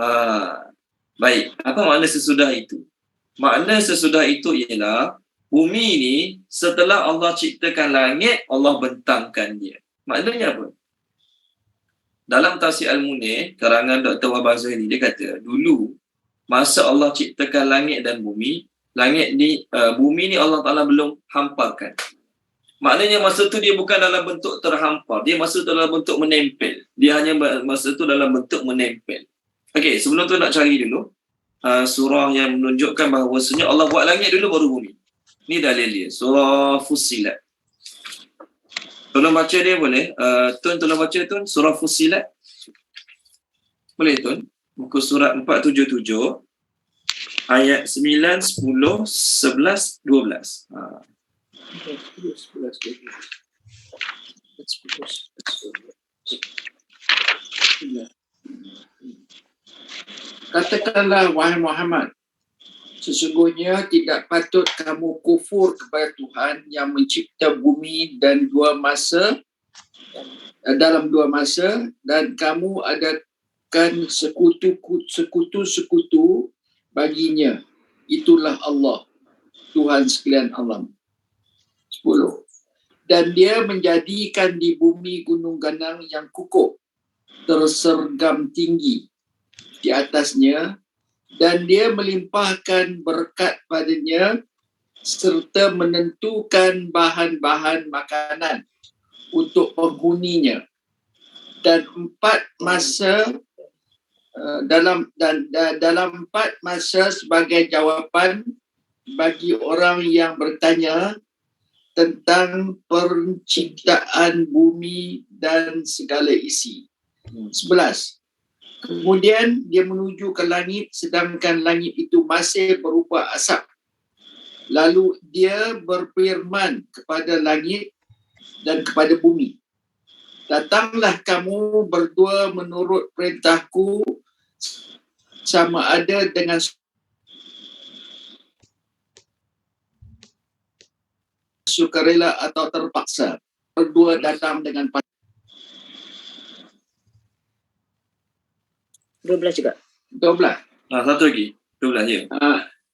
Baik, apa makna sesudah itu? Makna sesudah itu ialah bumi ni setelah Allah ciptakan langit, Allah bentangkan dia. Maknanya apa? Dalam Tafsir Al-Munir, karangan Dr. Wahbah Zuhairi, dia kata, dulu masa Allah ciptakan langit dan bumi, bumi ni Allah Ta'ala belum hamparkan. Maknanya masa tu dia bukan dalam bentuk terhampar. Dia masa tu dalam bentuk menempel. Dia hanya masa tu dalam bentuk menempel. Okey, sebelum tu nak cari dulu surah yang menunjukkan bahawasanya Allah buat langit dulu baru bumi. Ni dalil dia. Surah Fussilat. Tolong baca dia boleh? Tun tolong baca Tun. Surah Fussilat. Boleh Tun? Muka surat 477. Ayat 9, 10, 11, 12. 11, 12. Katakanlah wahai Muhammad, sesungguhnya tidak patut kamu kufur kepada Tuhan yang mencipta bumi dan dalam dua masa, dan kamu adakan sekutu-sekutu baginya. Itulah Allah, Tuhan sekalian alam. 10. Dan dia menjadikan di bumi gunung ganang yang kukuh, tersergam tinggi di atasnya, dan dia melimpahkan berkat padanya serta menentukan bahan-bahan makanan untuk penghuninya. Dan dalam 4 masa sebagai jawapan bagi orang yang bertanya tentang penciptaan bumi dan segala isi. 11. Kemudian dia menuju ke langit sedangkan langit itu masih berupa asap. Lalu dia berfirman kepada langit dan kepada bumi, datanglah kamu berdua menurut perintahku, sama ada dengan sukarela atau terpaksa. Berdua datang dengan 12 juga. 12. Satu lagi. 12 je.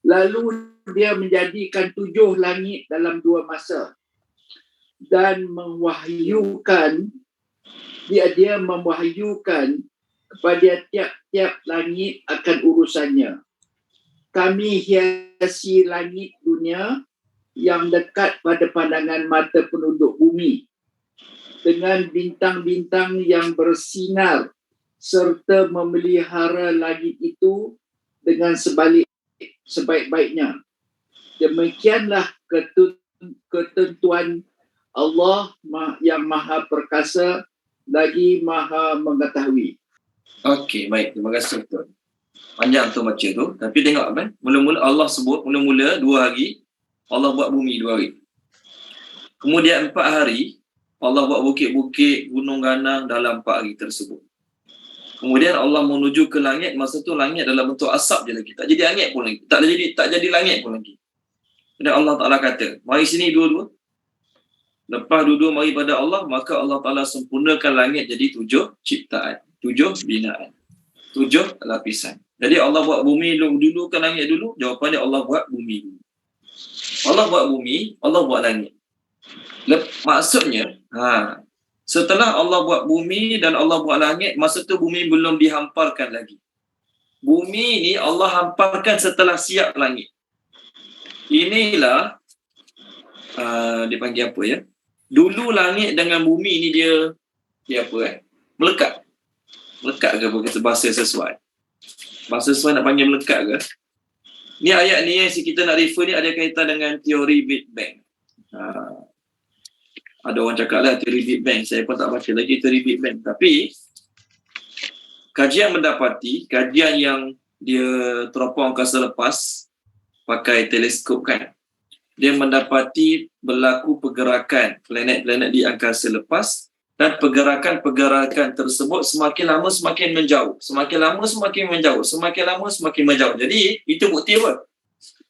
Lalu dia menjadikan 7 langit dalam 2 masa dan dia mewahyukan kepada tiap-tiap langit akan urusannya. Kami hiasi langit dunia yang dekat pada pandangan mata penduduk bumi dengan bintang-bintang yang bersinar serta memelihara langit itu dengan sebaik-baiknya. Demikianlah ketentuan Allah yang maha perkasa lagi maha mengetahui. Okey, baik. Terima kasih Tuan. Panjang tu baca tu. Tapi tengok kan, mula-mula Allah sebut, mula-mula 2 hari, Allah buat bumi 2 hari. Kemudian 4 hari, Allah buat bukit-bukit, gunung ganang dalam 4 hari tersebut. Kemudian Allah menuju ke langit, masa tu langit dalam bentuk asap je lagi. Tak jadi langit pun lagi. Tak jadi langit pun lagi. Dan Allah Ta'ala kata, mari sini dua-dua. Lepas dua-dua mari pada Allah, maka Allah Ta'ala sempurnakan langit jadi 7 ciptaan. 7 binaan. 7 lapisan. Jadi Allah buat bumi dulu ke langit dulu? Jawapannya Allah buat bumi dulu. Allah buat bumi, Allah buat langit. Maksudnya, setelah Allah buat bumi dan Allah buat langit, masa tu bumi belum dihamparkan lagi. Bumi ni Allah hamparkan setelah siap langit. Inilah dipanggil apa ya? Dulu langit dengan bumi ni dia apa melekat. Melekat ke bahasa sesuai? Bahasa sesuai nak panggil melekat ke? Ni ayat ni yang kita nak refer ni ada kaitan dengan teori Big Bang. Ada orang cakap lah teori Big Bang. Saya pun tak baca lagi teori Big Bang. Tapi kajian yang dia teropong angkasa lepas pakai teleskop kan, dia mendapati berlaku pergerakan planet-planet di angkasa lepas, dan pergerakan tersebut semakin lama semakin menjauh, semakin lama semakin menjauh, semakin lama semakin menjauh. Jadi itu bukti apa?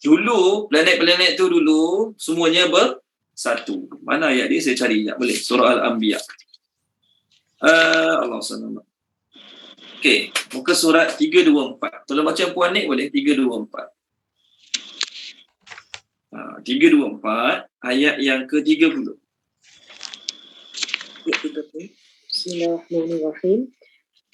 Dulu planet-planet tu dulu semuanya bersatu. Mana ayat dia? Saya cari sekejap boleh. Surah Al-Anbiya. Allah SWT. Okey, muka surat 324. Tolong baca Puan Nik boleh? 324. 324 ayat yang ke-30. Bismillahirrahmanirrahim.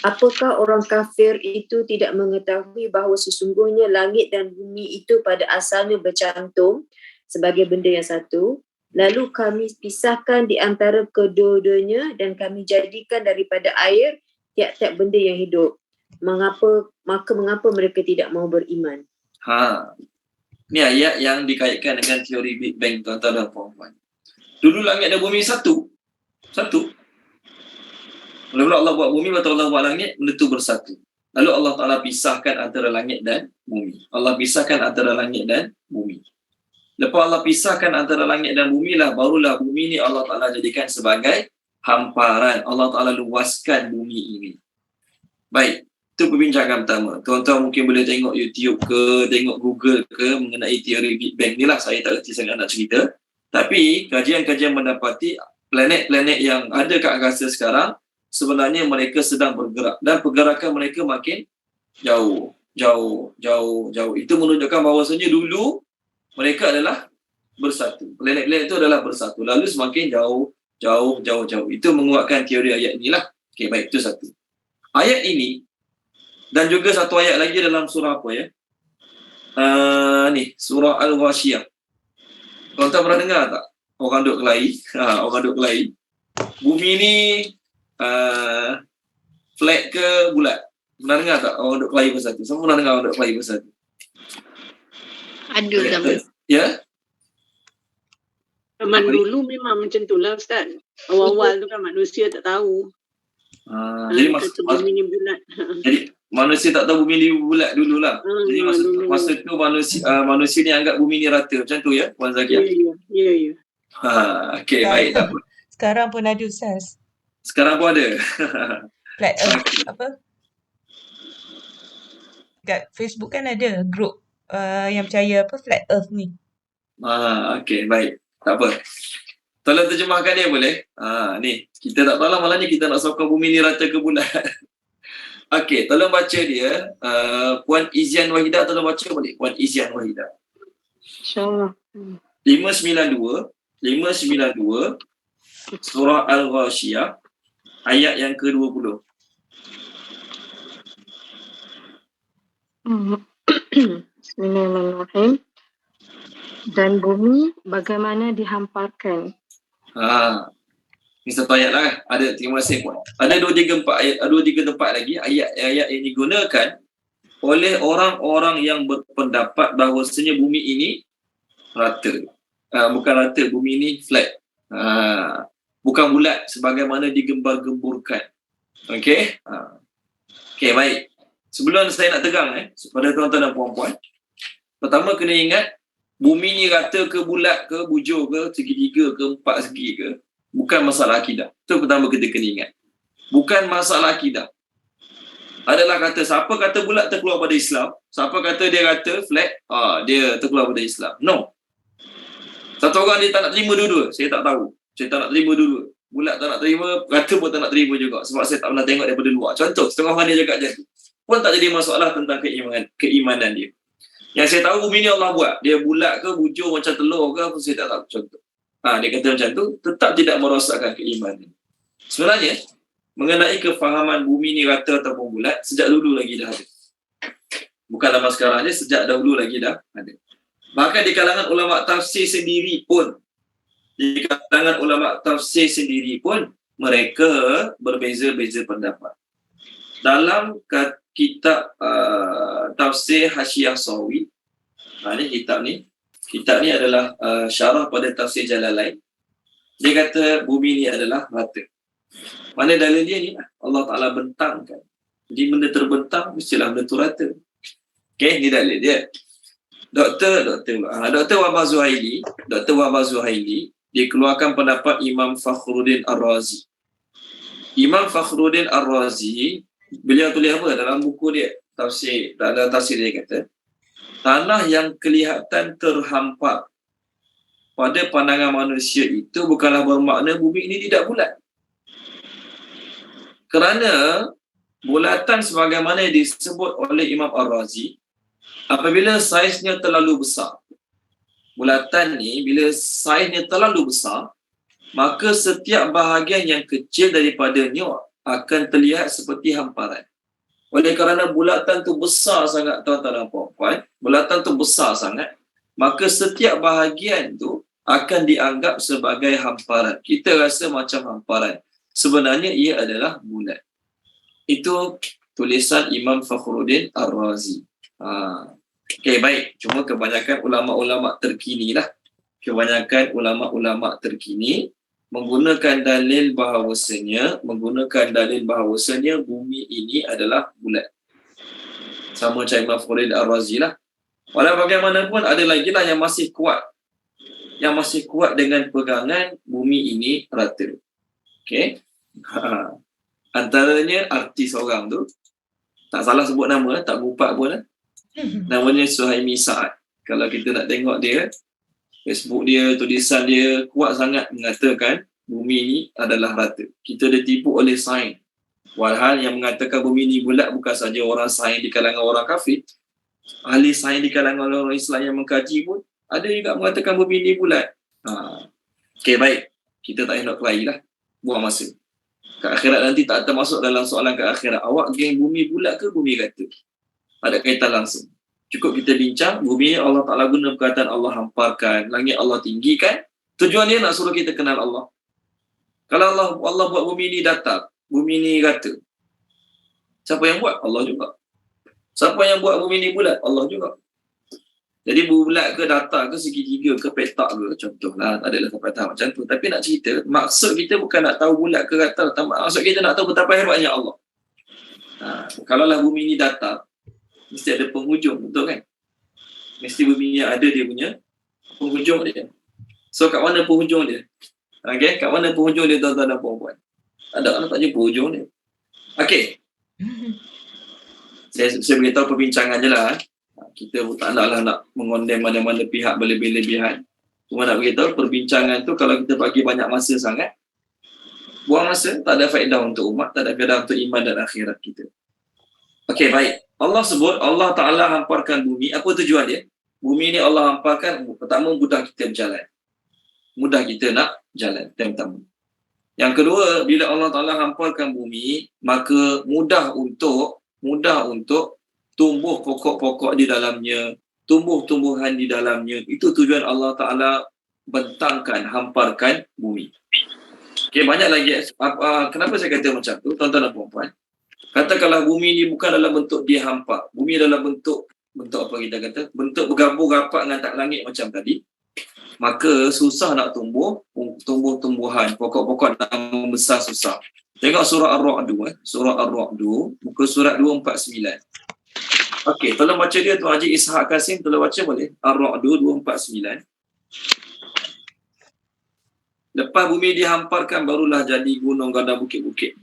Apakah orang kafir itu tidak mengetahui bahawa sesungguhnya langit dan bumi itu pada asalnya bercantum sebagai benda yang satu? Lalu kami pisahkan di antara kedua-duanya dan kami jadikan daripada air tiap-tiap benda yang hidup. Mengapa mereka tidak mahu beriman? Ni ayat yang dikaitkan dengan teori Big Bang, tuan-tuan dan puan-puan. Dulu langit dan bumi satu. Mula-mula Allah buat bumi, lepas Allah buat langit, benda tu bersatu. Lalu Allah Ta'ala pisahkan antara langit dan bumi. Allah pisahkan antara langit dan bumi. Lepas Allah pisahkan antara langit dan bumi lah, barulah bumi ni Allah Ta'ala jadikan sebagai hamparan. Allah Ta'ala luaskan bumi ini. Baik, itu perbincangan pertama. Tuan-tuan mungkin boleh tengok YouTube ke, tengok Google ke mengenai teori Big Bang ni lah. Saya tak reti sangat nak cerita. Tapi kajian-kajian mendapati planet-planet yang ada kat angkasa sekarang, sebenarnya mereka sedang bergerak dan pergerakan mereka makin jauh. Itu menunjukkan bahawasanya dulu mereka adalah bersatu. Planet-planet itu adalah bersatu. Lalu semakin jauh. Itu menguatkan teori ayat inilah. Okey, baik, itu satu. Ayat ini dan juga satu ayat lagi dalam surah apa ya? Surah Al-Ghashiyah. Tuan-tuan pernah dengar tak? Orang duk kelahi. Bumi ni flat ke bulat? Pernah dengar tak orang duk kelahi bersatu? Siapa pernah dengar orang duk kelahi bersatu? Ada zaman. Ya? Zaman dulu memang macam tu lah Ustaz. Awal-awal tu kan manusia tak tahu. Jadi bumi ni bulat. Jadi manusia tak tahu bumi ni bulat dululah. Jadi masa tu manusia ni anggap bumi ni rata. Macam tu ya, Puan Zakia? Ya. Okey, baik, tak apa. Sekarang pun ada Ustaz. Sekarang pun ada. Flat Earth apa? Kat Facebook kan ada group yang percaya Flat Earth ni. Okey, baik. Tak apa. Tolong terjemahkan dia boleh? Ni, kita tak tahu lah malah ni kita nak sokong bumi ni rata ke bulat. Okey, tolong baca dia. Puan Izian Wahidah tolong baca boleh? Puan Izian Wahidah. InsyaAllah. 592 surah Al-Ghashiyah ayat yang ke-20. Bismillahirrahmanirrahim. Dan bumi bagaimana dihamparkan. Ini satu ayat lah. Ada, terima kasih Puan. Ada 2-3 tempat lagi ayat yang digunakan oleh orang-orang yang berpendapat bahawasanya bumi ini rata. Bukan rata, bumi ini flat. Bukan bulat sebagaimana digembar-gemburkan. Okey? Okey, baik. Sebelum saya nak tegang kepada tuan-tuan dan puan-puan, pertama kena ingat bumi ni rata ke bulat ke bujur ke segitiga ke 4 segi ke, bukan masalah akidah. Itu pertama kita kena ingat. Bukan masalah akidah. Adalah kata siapa kata bulat terkeluar pada Islam, siapa kata dia rata flat, dia terkeluar pada Islam. No. Satu orang dia tak nak terima dua-dua, saya tak tahu. Saya tak nak terima dua-dua. Bulat tak nak terima, rata pun tak nak terima juga sebab saya tak pernah tengok daripada luar. Contoh, setengah orang dia cakap macam tu. Pun tak jadi masalah tentang keimanan dia. Yang saya tahu bumi ni Allah buat. Dia bulat ke, bujur macam telur ke, apa saya tak tahu. Contoh. Dia kata macam tu, tetap tidak merosakkan keimanan. Sebenarnya, mengenai kefahaman bumi ni rata ataupun bulat, sejak dulu lagi dah ada. Bukan lama sekarang je, sejak dahulu lagi dah ada. Bahkan di kalangan ulama tafsir sendiri pun, mereka berbeza-beza pendapat. Dalam kitab tafsir Hasyiah Sawi, kitab ni adalah syarah pada tafsir Jalalain. Dia kata bumi ni adalah rata. Mana dalil dia ni? Allah Ta'ala bentangkan. Jadi benda terbentang mestilah benda tu rata. Okey, ni dalil dia. Dr. Wahbah Zuhaili dia keluarkan pendapat Imam Fakhruddin Ar-Razi. Imam Fakhruddin Ar-Razi, beliau tulis apa dalam buku dia, dalam tafsir dia kata, tanah yang kelihatan terhampar pada pandangan manusia itu bukanlah bermakna bumi ini tidak bulat. Kerana bulatan sebagaimana disebut oleh Imam Ar-Razi, apabila saiznya terlalu besar, bulatan ni bila saiznya terlalu besar, maka setiap bahagian yang kecil daripadanya akan terlihat seperti hamparan. Oleh kerana bulatan tu besar sangat, tuan-tuan dan puan-puan, bulatan tu besar sangat, maka setiap bahagian tu akan dianggap sebagai hamparan. Kita rasa macam hamparan. Sebenarnya ia adalah bulat. Itu tulisan Imam Fakhruddin Ar-Razi. Okey, baik. Cuma kebanyakan ulama-ulama terkini lah. Kebanyakan ulama-ulama terkini menggunakan dalil bahawasanya bumi ini adalah bulat. Sama macam Imam Fakhruddin Ar-Razi lah. Walau bagaimanapun ada lagi lah yang masih kuat. Yang masih kuat dengan pegangan bumi ini rata. Okey. Antaranya artis orang tu, tak salah sebut nama, tak lupa pun. Namanya Suhaimi Saad. Kalau kita nak tengok dia, Facebook dia, tulisan dia kuat sangat mengatakan bumi ini adalah rata. Kita ditipu oleh sains. Walhal yang mengatakan bumi ini bulat bukan saja orang sains di kalangan orang kafir. Ahli sains di kalangan orang Islam yang mengkaji pun ada juga mengatakan bumi ini bulat. Okey, baik. Kita tak nak kelahi lah. Buang masa. Ke akhirat nanti tak termasuk dalam soalan ke akhirat. Awak geng bumi bulat ke bumi rata? Ada kaitan langsung. Cukup kita bincang, bumi ni Allah Ta'ala guna perkataan Allah hamparkan, langit Allah tinggikan. Tujuan dia nak suruh kita kenal Allah. Kalau Allah buat bumi ni datar, bumi ni rata, siapa yang buat? Allah juga. Siapa yang buat bumi ni bulat? Allah juga. Jadi bulat ke datar ke segitiga ke petak ke, contohlah, tak adalah sampai tahap macam tu. Tapi nak cerita, maksud kita bukan nak tahu bulat ke datar, maksud kita nak tahu betapa hebatnya Allah. Kalaulah bumi ni datar, mesti ada penghujung, betul kan? Mesti bumi ni ada dia punya penghujung dia. So kat mana penghujung dia? Okay, kat mana penghujung dia, tuan-tuan dan puan-puan? Ada orang tak jumpa penghujung dia. Okay. Saya beritahu perbincangan je lah. Kita tak naklah nak mengondem mana-mana pihak berlebih-lebihan. Cuma nak beritahu perbincangan tu kalau kita bagi banyak masa sangat, buang masa, tak ada faedah untuk umat, tak ada faedah untuk iman dan akhirat kita. Okey, baik. Allah sebut, Allah Ta'ala hamparkan bumi. Apa tujuan dia? Bumi ni Allah hamparkan, pertama mudah kita berjalan. Mudah kita nak jalan. Yang pertama. Yang kedua, bila Allah Ta'ala hamparkan bumi, maka mudah untuk tumbuh pokok-pokok di dalamnya, tumbuh-tumbuhan di dalamnya. Itu tujuan Allah Ta'ala bentangkan, hamparkan bumi. Okey, banyak lagi. Kenapa saya kata macam tu, tuan-tuan dan puan-puan? Katakanlah bumi ni bukan dalam bentuk dia hampa. Bumi dalam bentuk apa kita kata? Bentuk bergabung rapat dengan tak langit macam tadi. Maka susah nak tumbuh-tumbuhan. Pokok-pokok nak membesar susah. Tengok surah Ar-Ra'du. Surah Ar-Ra'du, muka surat 249. Okey, tolong baca dia Tuan Haji Ishak Kasim. Tolong baca boleh? Ar-Ra'du 249. Lepas bumi dihamparkan, barulah jadi gunung gada bukit-bukit.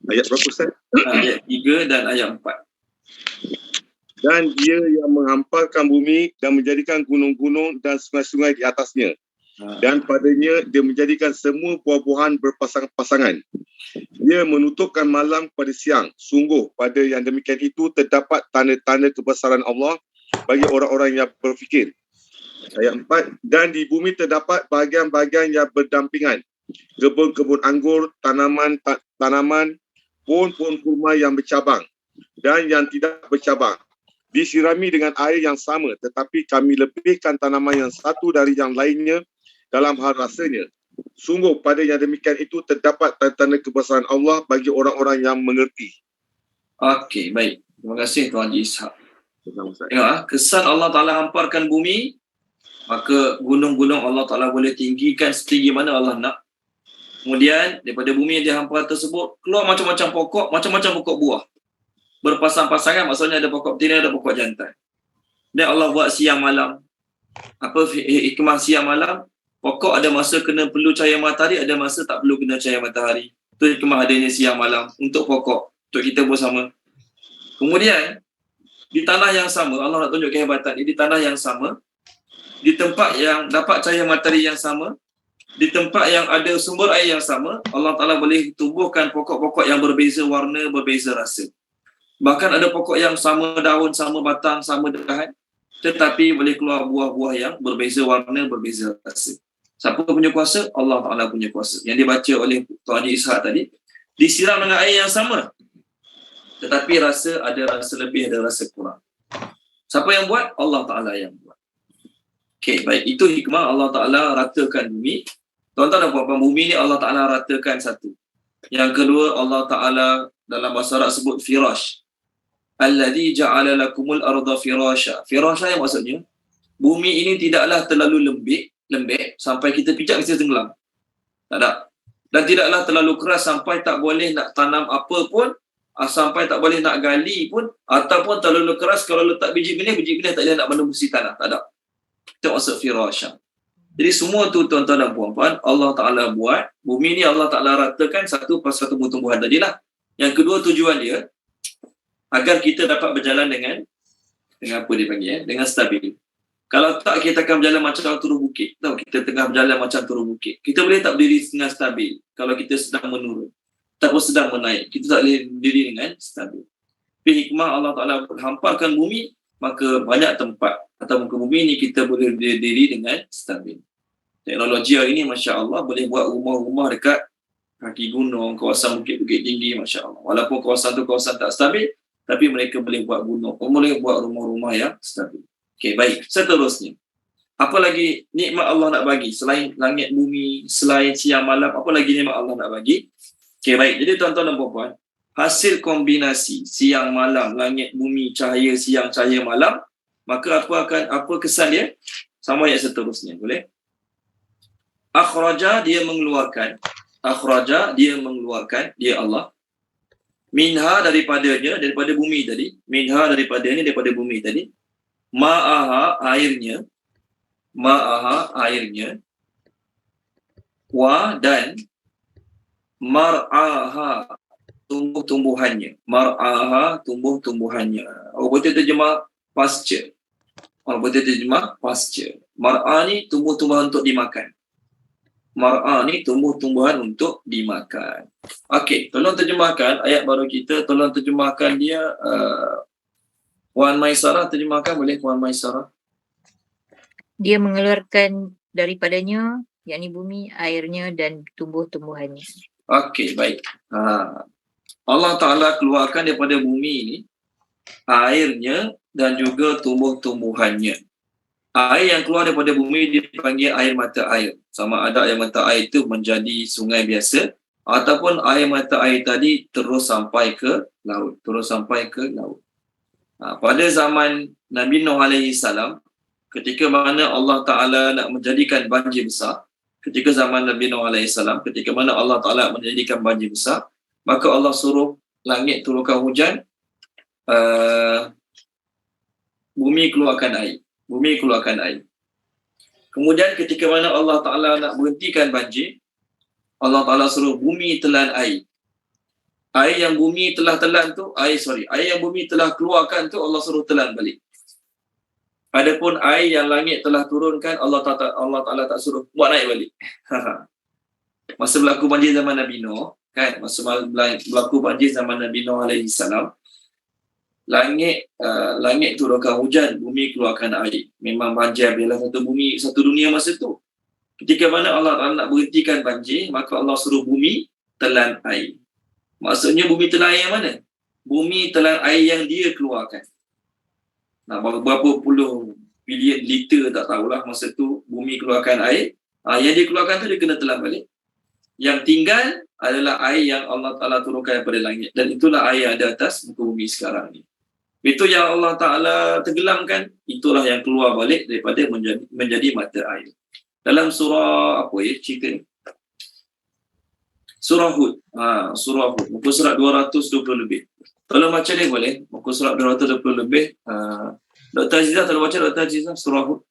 Ayat berapa Ustaz? Ayat 3 dan ayat 4. Dan dia yang menghamparkan bumi dan menjadikan gunung-gunung dan sungai-sungai di atasnya. Dan padanya dia menjadikan semua buah-buahan berpasang-pasangan. Dia menutupkan malam pada siang. Sungguh pada yang demikian itu terdapat tanda-tanda kebesaran Allah bagi orang-orang yang berfikir. Ayat 4. Dan di bumi terdapat bahagian-bahagian yang berdampingan. Kebun-kebun anggur, tanaman, pohon-pohon kurma yang bercabang dan yang tidak bercabang. Disirami dengan air yang sama, tetapi kami lebihkan tanaman yang satu dari yang lainnya dalam hal rasanya. Sungguh pada yang demikian itu terdapat tanda-tanda kebesaran Allah bagi orang-orang yang mengerti. Okey, baik. Terima kasih Tuan Haji Ishak. Tengok, kesan Allah Ta'ala hamparkan bumi, maka gunung-gunung Allah Ta'ala boleh tinggikan setinggi mana Allah nak. Kemudian daripada bumi yang dihampar tersebut keluar macam-macam pokok buah. Berpasang-pasangan, maksudnya ada pokok betina, ada pokok jantan. Dan Allah buat siang malam. Apa hikmah siang malam? Pokok ada masa kena perlu cahaya matahari, ada masa tak perlu kena cahaya matahari. Itu hikmah adanya siang malam untuk pokok, untuk kita bersama. Kemudian di tanah yang sama, Allah nak tunjuk kehebatan di tanah yang sama, di tempat yang dapat cahaya matahari yang sama, di tempat yang ada sumber air yang sama, Allah Ta'ala boleh tumbuhkan pokok-pokok yang berbeza warna, berbeza rasa. Bahkan ada pokok yang sama daun, sama batang, sama dahan, tetapi boleh keluar buah-buah yang berbeza warna, berbeza rasa. Siapa punya kuasa? Allah Ta'ala punya kuasa. Yang dibaca oleh Tuan Haji Ishak tadi, disiram dengan air yang sama, tetapi ada rasa lebih, ada rasa kurang. Siapa yang buat? Allah Ta'ala yang buat. Okey, baik. Itu hikmah Allah Ta'ala ratakan bumi. Tuan-tuan dan puan-puan, bumi ni Allah Ta'ala ratakan satu. Yang kedua, Allah Ta'ala dalam bahasa Arab sebut firash. Alladhi ja'ala lakumul arda firasha. Firasha yang maksudnya, bumi ini tidaklah terlalu lembek sampai kita pijak kita tenggelam. Tak ada. Dan tidaklah terlalu keras sampai tak boleh nak tanam apa pun, sampai tak boleh nak gali pun, ataupun terlalu keras kalau letak biji benih tak boleh nak menembusi tanah. Tak ada. Itu maksud firasha. Jadi semua tu tuan-tuan dan puan-puan, Allah Ta'ala buat. Bumi ni Allah Ta'ala ratakan satu pasal tumbuh-tumbuhan tadilah. Yang kedua tujuan dia, agar kita dapat berjalan dengan apa dia panggil, dengan stabil. Kalau tak, kita akan berjalan macam turun bukit. Tahu, kita tengah berjalan macam turun bukit. Kita boleh tak berdiri dengan stabil kalau kita sedang menurun. Ataupun sedang menaik. Kita tak boleh berdiri dengan stabil. Tapi hikmah Allah Ta'ala hamparkan bumi, maka banyak tempat atau muka bumi ni kita boleh berdiri dengan stabil. Teknologi hari ini Masya Allah boleh buat rumah-rumah dekat kaki gunung, kawasan bukit-bukit tinggi, Masya Allah. Walaupun kawasan tu kawasan tak stabil, tapi mereka boleh buat gunung, boleh buat rumah-rumah yang stabil. Okey, baik. Seterusnya, apa lagi nikmat Allah nak bagi selain langit bumi, selain siang malam, apa lagi nikmat Allah nak bagi? Okey, baik. Jadi tuan-tuan dan puan-puan, hasil kombinasi siang malam, langit bumi, cahaya siang, cahaya malam, maka apa kesan dia? Sama ayat seterusnya, boleh? Akhraja, dia mengeluarkan, dia Allah, minha, daripada bumi tadi, minha, daripada bumi tadi, ma'aha, airnya, wa, dan mar'aha, tumbuh-tumbuhannya. Mar'aha, tumbuh-tumbuhannya. Orang betul terjemah pasture. Mar'a ni tumbuh-tumbuhan untuk dimakan. Okey, tolong terjemahkan ayat baru kita. Tolong terjemahkan dia. Puan Maisarah, terjemahkan boleh Puan Maisarah? Dia mengeluarkan daripadanya, yakni bumi, airnya dan tumbuh-tumbuhannya. Okey, baik. Allah Ta'ala keluarkan daripada bumi ini airnya dan juga tumbuh-tumbuhannya. Air yang keluar daripada bumi dipanggil air mata air. Sama ada air mata air itu menjadi sungai biasa ataupun air mata air tadi terus sampai ke laut. Pada zaman Nabi Nuh alaihi salam, ketika mana Allah Ta'ala nak menjadikan banjir besar, ketika mana Allah Ta'ala menjadikan banjir besar, maka Allah suruh langit turunkan hujan, bumi keluarkan air. Kemudian ketika mana Allah Ta'ala nak berhentikan banjir, Allah Ta'ala suruh bumi telan air. Air yang bumi telah telan tu, air yang bumi telah keluarkan tu Allah suruh telan balik. Adapun air yang langit telah turunkan, Allah Ta'ala tak suruh buat naik balik. Masa berlaku banjir zaman Nabi Nuh, kan? Masa berlaku banjir zaman Nabi Nuh alaihi salam, langit turunkan hujan, bumi keluarkan air. Memang banjir adalah satu dunia masa tu. Ketika mana Allah Ta'ala nak berhentikan banjir, maka Allah suruh bumi telan air. Maksudnya bumi telan air yang mana? Bumi telan air yang dia keluarkan. Berapa puluh bilion liter tak tahulah masa tu bumi keluarkan air. Yang dia keluarkan tu dia kena telan balik. Yang tinggal adalah air yang Allah Ta'ala turunkan daripada langit. Dan itulah air yang ada atas muka bumi sekarang ni. Itu yang Allah Ta'ala tenggelamkan, itulah yang keluar balik daripada menjadi mata air. Dalam surah apa ya cerita ni? Surah Hud. Surah Hud. Muka surat 220 lebih. Tolong baca dia boleh? Muka surat 220 lebih. Dr. Azizah, tolong baca Dr. Azizah surah Hud.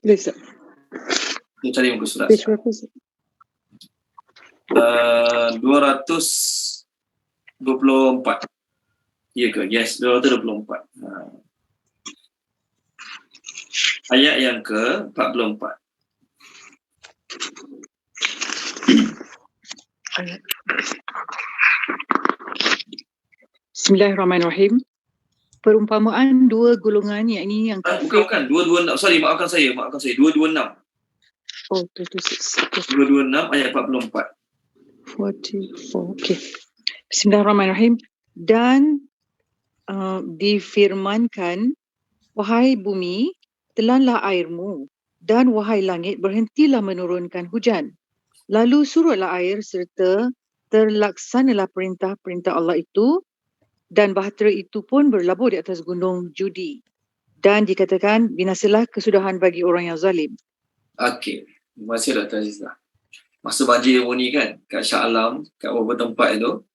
Boleh, Ustaz. Kita cari muka surat. Page berapa, Ustaz? 224. Ya ke? Yes, 224. Ayat yang ke-44. Bismillahirrahmanirrahim. Perumpamaan dua golongan, yakni yang bukan 226. Sorry, maafkan saya 226. Oh, 226. 226 ayat 44. 44. Okey. Bismillahirrahmanirrahim. Dan difirmankan Wahai bumi, telanlah airmu, dan wahai langit, berhentilah menurunkan hujan. Lalu surutlah air serta terlaksanalah perintah-perintah Allah itu, dan bahtera itu pun berlabuh di atas gunung Judi. Dan dikatakan, binasalah kesudahan bagi orang yang zalim. Okey. Terima kasih Dr. Azizah. Masa banjir ni kan, kat Shah Alam, kat beberapa tempat itu,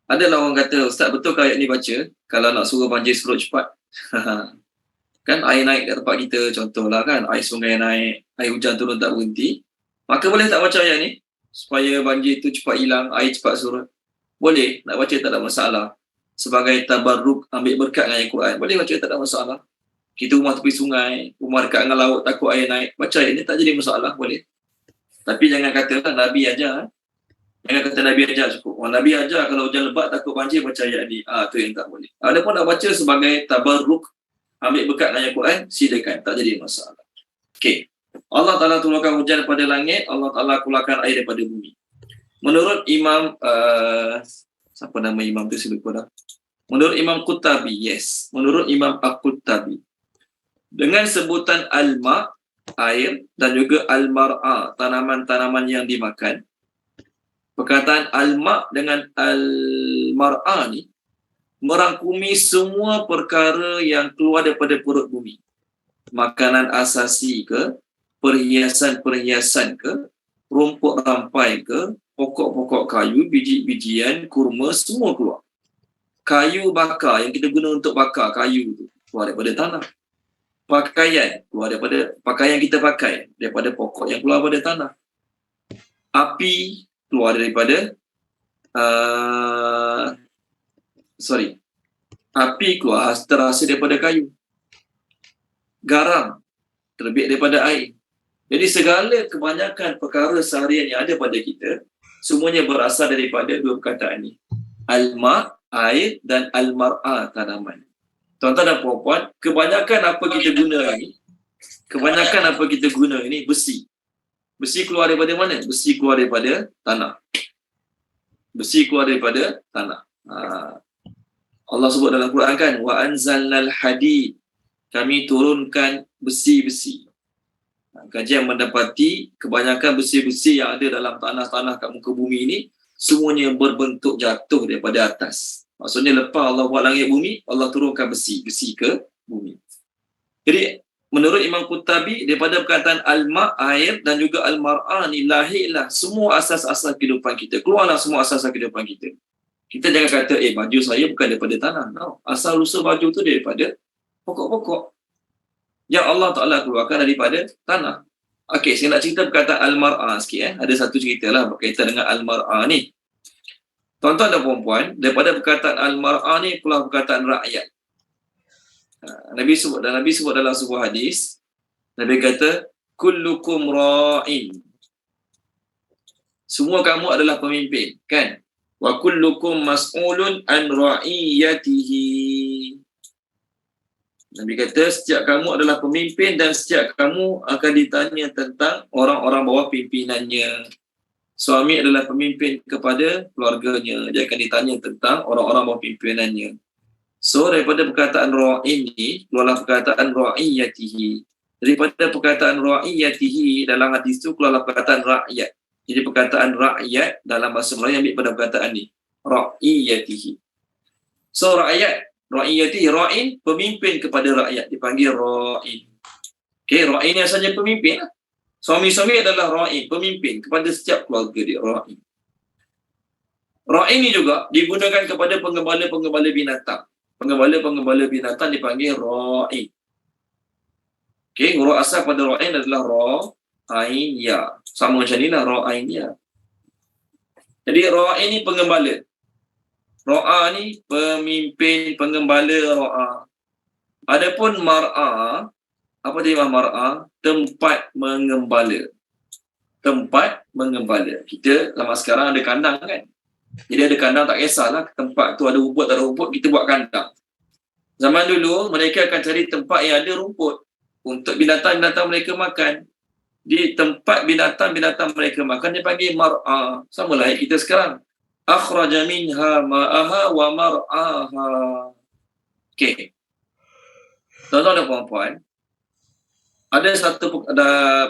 adalah orang kata, Ustaz betul ke ayat ni baca, kalau nak suruh banjir surut cepat? Kan air naik kat tempat kita, contohlah kan, air sungai naik, air hujan turun tak berhenti, maka boleh tak baca ayat ni? Supaya banjir tu cepat hilang, air cepat surut. Boleh, nak baca tak ada masalah. Sebagai tabarruk, ambil berkat dengan Al-Quran, boleh baca tak ada masalah. Kita rumah tepi sungai, rumah dekat dengan laut, takut air naik, baca ayat ni tak jadi masalah, boleh. Tapi jangan katalah Nabi ajar. Jangan kata Nabi ajar cukup. Orang Nabi ajar kalau hujan lebat takut banjir baca ayat ni. Tu yang tak boleh. Ada pun nak baca sebagai tabarruk, ambil berkat dengan Al-Quran, silakan, tak jadi masalah. Okey. Allah Ta'ala turunkan hujan daripada langit, Allah Ta'ala keluarkan air daripada bumi. Menurut Imam siapa nama imam tu saya lupa dah. Menurut Imam Qurtubi, yes. Menurut Imam Al-Qurtubi, dengan sebutan al-ma, air, dan juga al-mar'a, tanaman-tanaman yang dimakan, perkataan al-ma dengan al-mar'a ni merangkumi semua perkara yang keluar daripada perut bumi. Makanan asasi ke, perhiasan-perhiasan ke, rumput rampai ke, pokok-pokok kayu, biji-bijian, kurma, semua keluar. Kayu bakar yang kita guna untuk bakar kayu tu keluar daripada tanah. Pakaian keluar daripada pakaian kita pakai daripada pokok yang keluar daripada tanah. Api keluar daripada api keluar terhasil daripada kayu. Garam terbit daripada air. Jadi segala kebanyakan perkara seharian yang ada pada kita semuanya berasal daripada dua perkataan ni. Al-ma, air, dan al-mar'a, tanaman. Tuan-tuan dan puan-puan, kebanyakan apa kita guna ini besi. Besi keluar daripada mana? Besi keluar daripada tanah. Allah sebut dalam Quran kan, wa anzalnal hadid, kami turunkan besi-besi. Kajian mendapati kebanyakan besi-besi yang ada dalam tanah-tanah kat muka bumi ini semuanya berbentuk jatuh daripada atas. Maksudnya lepas Allah buat langit bumi, Allah turunkan besi ke bumi. Jadi menurut Imam Qurtubi, daripada perkataan al-ma, air, dan juga al-mar'a ni lahirlah semua asas-asas kehidupan kita. Keluarlah semua asas-asas kehidupan kita. Kita jangan kata, baju saya bukan daripada tanah. No. Asal usul baju tu daripada pokok-pokok yang Allah Ta'ala keluarkan daripada tanah. Okey, saya nak cerita perkataan al-mar'a sikit. Ada satu cerita lah berkaitan dengan al-mar'a ni. Tuan-tuan dan puan-puan, daripada perkataan al-mar'a ni keluar perkataan rakyat. Nabi sebut dalam sebuah hadis, Nabi kata, kullukum ra'in. Semua kamu adalah pemimpin, kan? Wa kullukum mas'ulun an ra'iyatihi. Nabi kata, setiap kamu adalah pemimpin dan setiap kamu akan ditanya tentang orang-orang bawah pimpinannya. Suami adalah pemimpin kepada keluarganya. Dia akan ditanya tentang orang-orang bawah pimpinannya. So, daripada perkataan ra'in ni, keluarlah perkataan ra'iyatihi. Daripada perkataan ra'iyatihi, dalam hadis tu, keluarlah perkataan rakyat. Jadi, perkataan rakyat dalam bahasa Melayu ambil pada perkataan ni. Ra'iyatihi. So, ra'iyatihi, ra'in, pemimpin kepada rakyat. Dipanggil ra'in. Okay, ra'in ni asalnya pemimpin lah. Suami-suami adalah ra'in, pemimpin kepada setiap keluarga dia, ra'in. Ra'in ni juga digunakan kepada penggembala-penggembala binatang. Penggembala-penggembala binatang dipanggil ra'in. Okey, huruf asal pada ra'in adalah ra'in ya. Sama macam ni lah, ra'in ya. Jadi ra'in ni penggembala. Ra'a ni pemimpin, penggembala ra'a. Adapun mar'a, apa dia mar'a? Tempat mengembala. Tempat mengembala. Kita zaman sekarang ada kandang kan? Jadi ada kandang tak kisahlah. Tempat tu ada rumput, tak ada rumput, kita buat kandang. Zaman dulu, mereka akan cari tempat yang ada rumput untuk binatang-binatang mereka makan. Di tempat binatang-binatang mereka makan, dia panggil mar'a. Sama lah kita sekarang. Akhraja minha ma'aha wa mar'aha. Okey. Tuan-tuan dan puan-puan, ada satu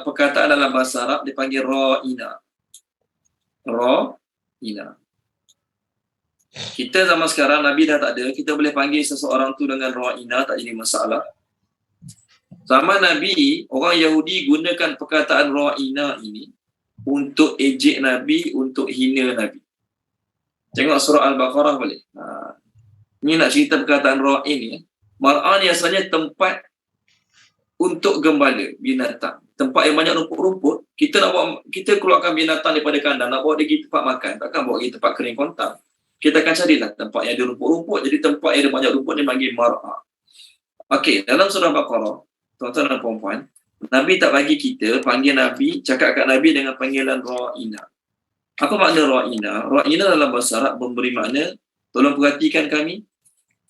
perkataan dalam bahasa Arab dipanggil ra'ina. Ra'ina. Kita zaman sekarang, Nabi dah tak ada, kita boleh panggil seseorang tu dengan ra'ina, tak jadi masalah. Zaman Nabi, orang Yahudi gunakan perkataan ra'ina ini untuk ejek Nabi, untuk hina Nabi. Tengok surah Al-Baqarah boleh. Ni nak cerita perkataan ra'in ni. Mar'ah ni asalnya tempat untuk gembala binatang. Tempat yang banyak rumput-rumput. Kita keluarkan binatang daripada kandang, nak bawa dia pergi tempat makan. Takkan bawa pergi tempat kering kontang. Kita akan carilah tempat yang ada rumput-rumput. Jadi tempat yang ada banyak rumput ni panggil mar'ah. Okey, dalam surah Al-Baqarah, tuan-tuan dan puan-puan, Nabi tak bagi kita panggil Nabi, cakap kat Nabi dengan panggilan ra'ina. Apa makna ra'ina? Ra'ina dalam bahasa Arab memberi makna, tolong perhatikan kami.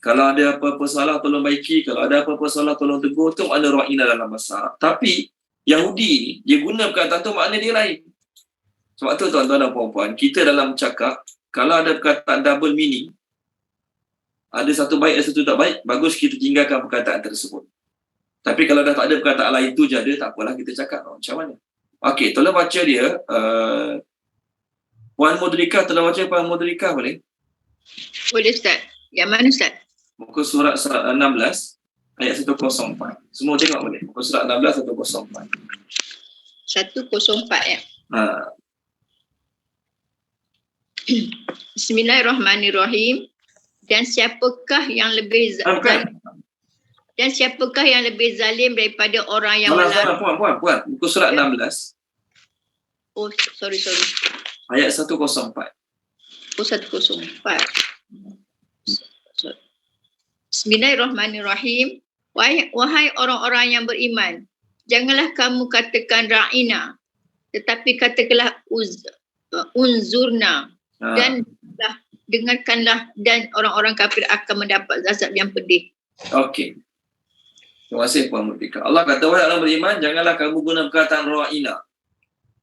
Kalau ada apa-apa salah, tolong baiki. Kalau ada apa-apa salah, tolong tegur. Itu makna ra'ina dalam bahasa Arab. Tapi, Yahudi ni, dia guna perkataan tu makna dia lain. Sebab tu tuan-tuan dan puan-puan, kita dalam cakap, kalau ada perkataan double meaning, ada satu baik dan satu tak baik, bagus kita tinggalkan perkataan tersebut. Tapi kalau dah tak ada perkataan lain tu je ada, tak apalah kita cakap macam mana. Okey, tolong baca dia. Puan Mudrikah, tolong baca Puan Mudrikah boleh? Boleh Ustaz. Yang mana Ustaz? Muka surat 16 ayat 104. Semua tengok boleh? Muka surat 16 104. 104 ya. Bismillahirrahmanirrahim. Dan siapakah yang lebih zalim daripada orang yang Puan. Muka surat 16. Oh, sorry. Ayat 104. Oh, 104. Bismillahirrahmanirrahim. Wahai orang-orang yang beriman, janganlah kamu katakan ra'ina, tetapi katakanlah unzurna, dan dengarkanlah, dan orang-orang kafir akan mendapat azab yang pedih. Okey. Terima kasih Puan Mudrika. Allah kata, wahai orang beriman, janganlah kamu guna perkataan ra'ina.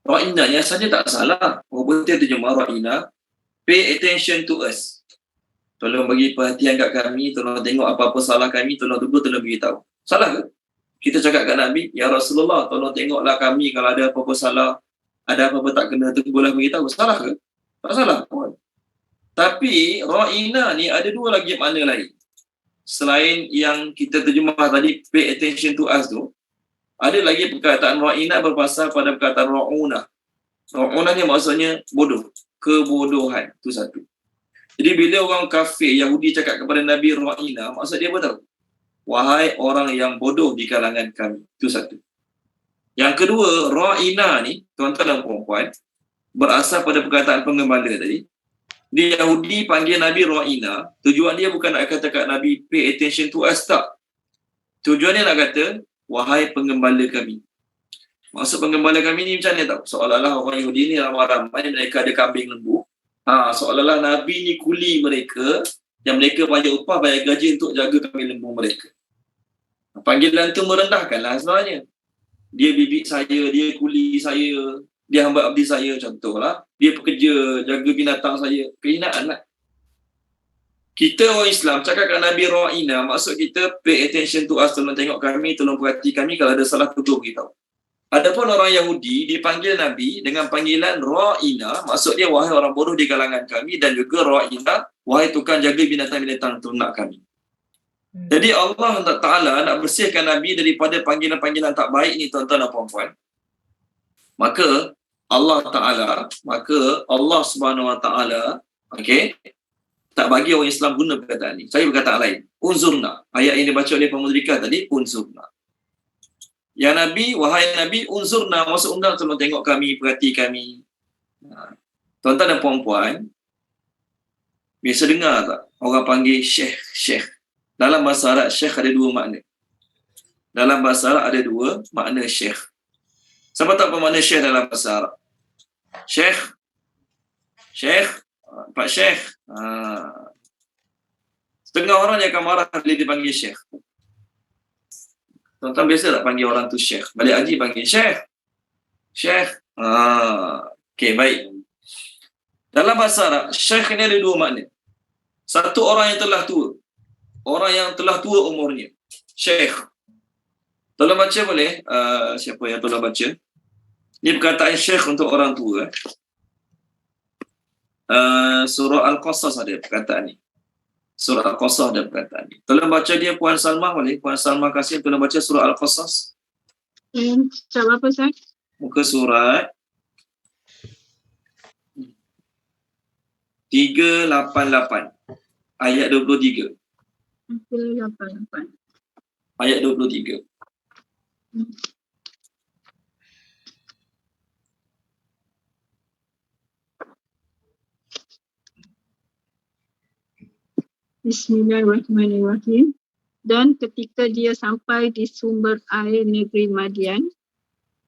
Ra'ina ni asalnya tak salah. Orang betul terjemah ra'ina, pay attention to us. Tolong bagi perhatian kat kami, tolong tengok apa-apa salah kami, tolong tegur, tolong beritahu. Salah ke? Kita cakap kat Nabi, ya Rasulullah, tolong tengoklah kami kalau ada apa-apa salah, ada apa-apa tak kena, tegurlah beritahu. Salah ke? Tak salah pun. Tapi ra'ina ni ada dua lagi makna lain. Selain yang kita terjemah tadi, pay attention to us tu, ada lagi perkataan ra'ina berpasal pada perkataan ra'una. Ra'una ni maksudnya bodoh, kebodohan. Itu satu. Jadi bila orang kafir Yahudi cakap kepada Nabi ra'ina, maksud dia apa tahu? Wahai orang yang bodoh di kalangan kami. Itu satu. Yang kedua, ra'ina ni, tuan-tuan dan puan-puan, berasal pada perkataan penggembala tadi. Di Yahudi panggil Nabi ra'ina, tujuan dia bukan nak kata kat Nabi pay attention to us, tak. Tujuan dia nak kata, wahai penggembala kami. Maksud penggembala kami ni macam mana tahu? Seolah-olah orang Yahudi ni ramai-ramai mereka ada kambing lembu. Seolah-olah Nabi ni kuli mereka, yang mereka bayar upah, bayar gaji untuk jaga kambing lembu mereka. Panggilan tu merendahkanlah sebenarnya. Dia bibik saya, dia kuli saya, dia hamba abdi saya, contohlah. Dia pekerja, jaga binatang saya. Kehinaan lah. Kita orang Islam cakap kat Nabi ra'ina, maksud kita pay attention to us, tolong tengok kami, tolong perhati kami, kalau ada salah tegur beritahu. Adapun orang Yahudi dipanggil Nabi dengan panggilan ra'ina, maksud dia wahai orang bodoh di kalangan kami, dan juga ra'ina, wahai tukang jaga binatang-binatang ternak kami. Jadi Allah Ta'ala nak bersihkan Nabi daripada panggilan-panggilan tak baik ni, tuan-tuan dan puan-puan. Maka Allah Subhanahu Wa Ta'ala, okey, tak bagi orang Islam guna perkataan ni. Saya berkataan lain. Unzurna. Ayat yang dibaca oleh Pemudrika tadi, unzurna. Ya Nabi, wahai Nabi, unzurna, maksud undang, tolong tengok kami, perhati kami. Tuan-tuan dan puan-puan, biasa dengar tak orang panggil syekh? Dalam bahasa Arab, syekh ada dua makna. Dalam bahasa Arab ada dua makna syekh. Siapa tahu apa makna syekh dalam bahasa Arab? Syekh, Pak Syekh. Setengah orang yang akan marah bila dipanggil syekh. Tuan-tuan biasa tak panggil orang tu syekh. Balik haji panggil syekh. Okey, baik. Dalam bahasa Arab, syekh ni ada dua makna. Satu, orang yang telah tua. Orang yang telah tua umurnya. Syekh. Tolong baca boleh? Siapa yang tolong baca? Ini perkataan Syekh untuk orang tua. Surah Al-Qasas ada perkataan ni. Surah Al-Qasas ada perkataan ni. Tolong baca dia Puan Salma boleh? Puan Salma Kasim tolong baca surah Al-Qasas. Cara apa, Ustaz? Muka surat 388 ayat 23. 388. Ayat 23. Bismillahirrahmanirrahim. Dan ketika dia sampai di sumber air negeri Madian,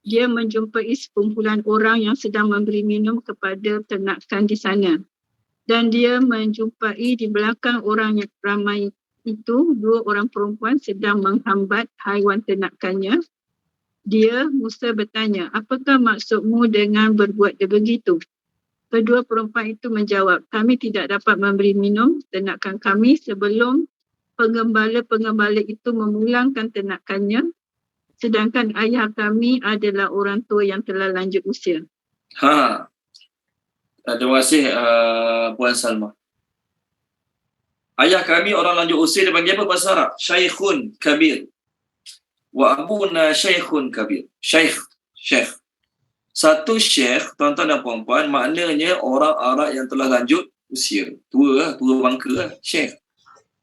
dia menjumpai sekumpulan orang yang sedang memberi minum kepada ternakan di sana. Dan dia menjumpai di belakang orang yang ramai itu 2 orang perempuan sedang menghambat haiwan ternakannya. Dia, Musa bertanya, apakah maksudmu dengan berbuat begitu? Kedua perempuan itu menjawab, kami tidak dapat memberi minum ternakan kami sebelum penggembala-penggembala itu memulangkan ternakannya, sedangkan ayah kami adalah orang tua yang telah lanjut usia. Terima kasih Puan Salma. Ayah kami orang lanjut usia dia panggil apa bahasa Arab? Syaikhun kabir. Wa abuna syaikhun kabir. Syekh. Satu syekh, tuan-tuan dan puan-puan, maknanya orang Arab yang telah lanjut usia. Tua bangka lah, syekh.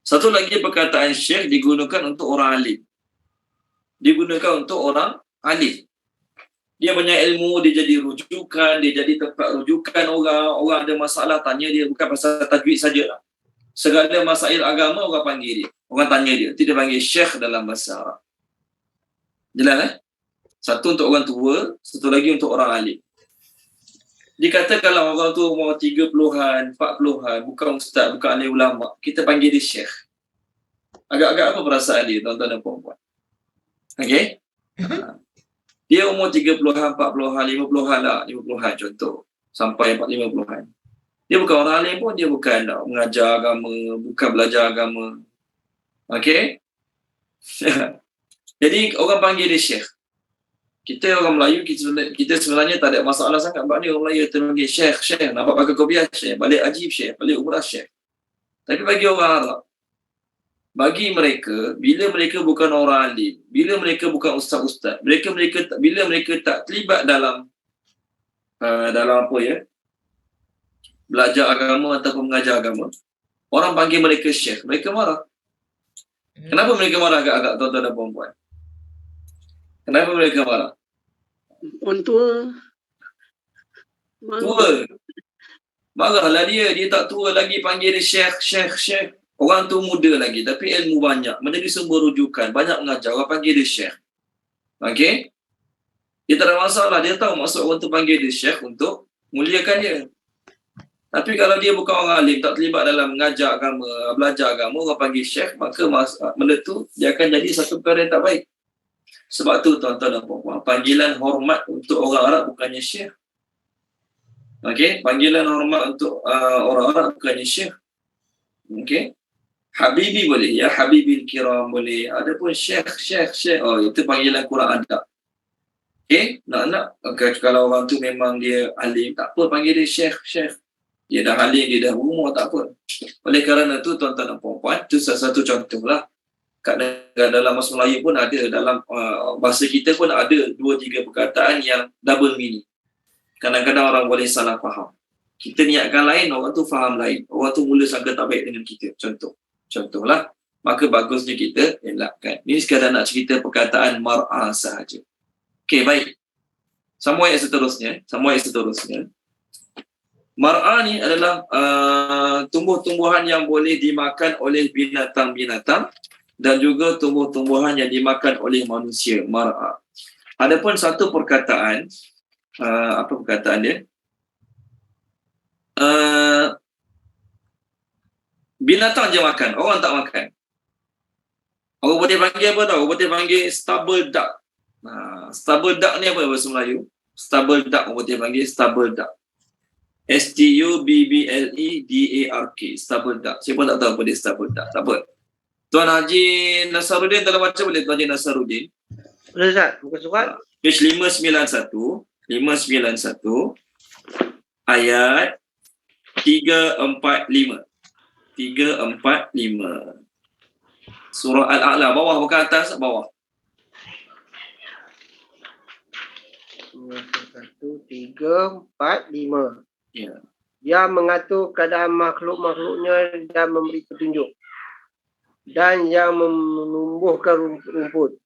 Satu lagi perkataan syekh digunakan untuk orang alim. Digunakan untuk orang alim. Dia banyak ilmu, dia jadi rujukan, dia jadi tempat rujukan orang ada masalah tanya dia, bukan pasal tajwid sajalah. Segala masail agama orang panggil dia. Orang tanya dia. Itu dia panggil syekh dalam bahasa Arab. Jelas Satu untuk orang tua, satu lagi untuk orang alim. Dikata kalau orang tua umur 30-an, 40-an, bukan ustaz, bukan alim ulama, kita panggil dia syekh. Agak-agak apa perasaan dia, tuan-tuan dan puan-puan? Okey? Dia umur 30-an, 40-an, 50-an lah, 50-an contoh. Sampai 50-an. Dia bukan orang alim pun, dia bukan mengajar agama, bukan belajar agama. Okey? Jadi orang panggil dia syekh. Kita orang Melayu, kita sebenarnya tak ada masalah sangat. Sebab ni orang Melayu kita panggil syekh. Nampak pakai kopiah syekh, balik haji syekh, balik umrah syekh. Tapi bagi orang Arab, bagi mereka, bila mereka bukan orang alim, bila mereka bukan ustaz-ustaz, bila mereka tak terlibat dalam apa ya, belajar agama ataupun mengajar agama, orang panggil mereka syekh, mereka marah. Kenapa mereka marah agak-agak, tuan-tuan dan puan-puan? Kenapa mereka marah? Orang tua. Marahlah dia tak tua lagi panggil dia syekh. Orang tu muda lagi tapi ilmu banyak, menjadi sumber rujukan, banyak mengajar, orang panggil dia syekh. Okey? Dia tak ada masalah, dia tahu maksud orang tu panggil dia syekh untuk muliakan dia. Tapi kalau dia bukan orang alim, tak terlibat dalam mengajar agama, belajar agama, orang panggil syekh, maka benda tu dia akan jadi satu perkara yang tak baik. Sebab tu tuan-tuan dan puan-puan, panggilan hormat untuk orang Arab bukannya syekh. Okey, panggilan hormat untuk orang Arab bukannya syekh. Okey. Habibi boleh, ya Habibil Kiram boleh. Ada pun syekh. Oh, itu panggilan kurang adab. Okey, nak kalau orang tu memang dia alim, tak apa panggil dia syekh. Dia dah alim, dia dah umur, tak apa. Oleh kerana tu tuan-tuan dan puan-puan, itu salah satu contohlah. Kat dalam bahasa Melayu pun ada, dalam bahasa kita pun ada 2-3 perkataan yang double meaning. Kadang-kadang orang boleh salah faham. Kita niatkan lain, orang tu faham lain. Orang tu mula sangka tak baik dengan kita. Contohlah. Maka bagusnya kita elakkan. Ini sekadar nak cerita perkataan mar'ah sahaja. Okey, baik. Sambung ayat seterusnya. Mar'ah ni adalah tumbuh-tumbuhan yang boleh dimakan oleh binatang-binatang dan juga tumbuh-tumbuhan yang dimakan oleh manusia, mar'ah. Adapun satu perkataan, apa perkataan dia? Binatang je makan, orang tak makan. Orang boleh panggil apa tau? Orang boleh panggil stubble duck. Stubble duck ni apa bahasa Melayu? Stubble duck, orang boleh panggil stubble duck. STUBBLEDARK, stubble duck. Saya pun tak tahu apa dia stubble duck. Tak apa. Tuan Haji Nasaruddin dalam baca boleh, Tuan Haji Nasaruddin. Boleh Ustaz, buka surat. Page 591 ayat 345. Surah Al-A'la, bawah bukan atas, bawah. 1, 3, 4, 5. Ya. Dia mengatur keadaan makhluk-makhluknya dan memberi petunjuk. Dan yang menumbuhkan rumput-rumput.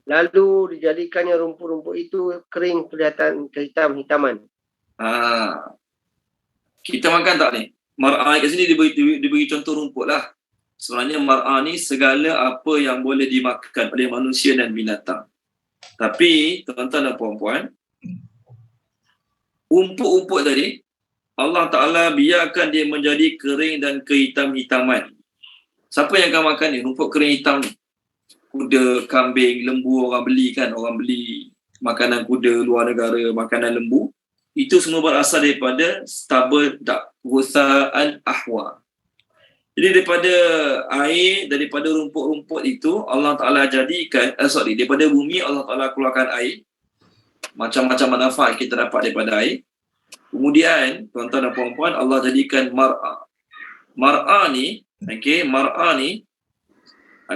Lalu dijadikannya rumput-rumput itu kering kelihatan kehitam-hitaman. Kita makan tak ni? Mar'ah kat sini diberi contoh rumput lah. Sebenarnya mar'ah ni segala apa yang boleh dimakan oleh manusia dan binatang. Tapi tuan-tuan dan puan-puan, umput-umput tadi Allah Ta'ala biarkan dia menjadi kering dan kehitam-hitaman. Siapa yang akan makan ni? Rumput kering hitam ni. Kuda, kambing, lembu orang beli kan. Orang beli makanan kuda luar negara, makanan lembu. Itu semua berasal daripada stubble duck, Ghutha'an ahwa. Jadi daripada air, daripada rumput-rumput itu Allah Ta'ala jadikan, daripada bumi Allah Ta'ala keluarkan air. Macam-macam manfaat kita dapat daripada air. Kemudian, tuan-tuan dan puan-puan, Allah jadikan mar'ah. Mar'ah ni, mar'ah ni,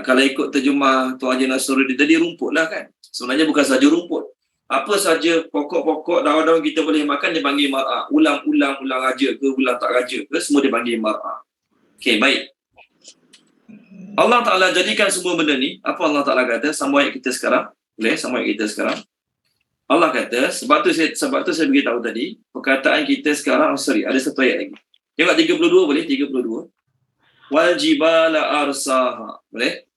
kalau ikut terjemah Tuan Haji Nasruddin tadi, rumput lah kan. Sebenarnya bukan saja rumput. Apa saja pokok-pokok, daun-daun kita boleh makan, dia panggil mar'ah. Ulang-ulang raja ke, ulang tak raja ke, semua dia panggil mar'ah. Okey, baik. Allah Ta'ala jadikan semua benda ni. Apa Allah Ta'ala kata? Sambung ayat kita sekarang. Boleh? Sambung ayat kita sekarang. Allah kata, sebab tu saya beritahu tadi, perkataan kita sekarang, ada satu ayat lagi. Tengok 32 boleh? 32. Wal jibala arsaha. Boleh?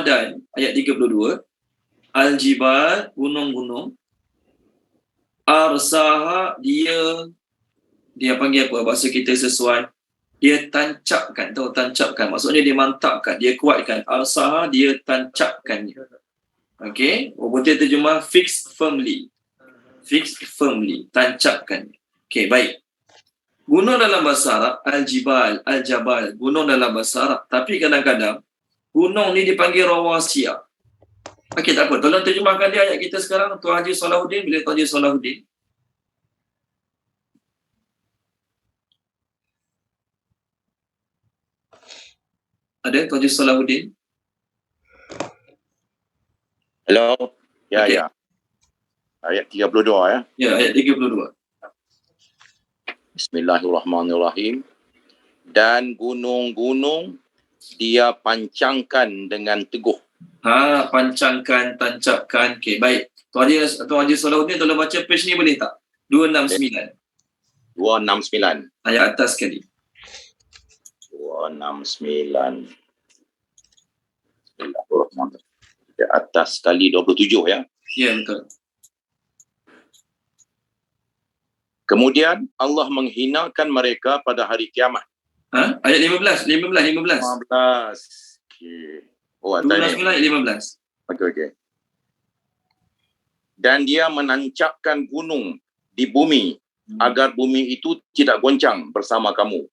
Dan ayat 32. Al jibal, gunung-gunung. Arsaha, dia panggil apa? Bahasa kita sesuai. Dia tancapkan. Tahu tancapkan? Maksudnya dia mantapkan, dia kuatkan. Arsaha, dia tancapkannya. Okey, betul terjemah fixed firmly. Fixed firmly, tancapkan. Okey, baik. Gunung dalam bahasa Arab al-jibal, al-jabal, gunung dalam bahasa Arab. Tapi kadang-kadang gunung ni dipanggil rawasiyah. Okey, tak apa. Tolong terjemahkan dia ayat kita sekarang. Tuan Haji Salahuddin, bila Tuan Haji Salahuddin. Ada Tuan Haji Salahuddin? Hello. Ya, Okay. ya. Ayat 32 ya. Ya, ayat 32. Bismillahirrahmanirrahim. Dan gunung-gunung dia pancangkan dengan teguh. Pancangkan, tancapkan. Okey, baik. Tuan Haji Salahuddin, tolong baca page ni boleh tak? 269. 269. Ayat atas sekali. 269. Bismillahirrahmanirrahim. Di atas kali 27 ya. Ya, betul. Kemudian Allah menghinakan mereka pada hari kiamat. Ayat 15. 15. Okey. Oh, atas 269 ayat 15. Okey. Dan dia menancapkan gunung di bumi agar bumi itu tidak goncang bersama kamu.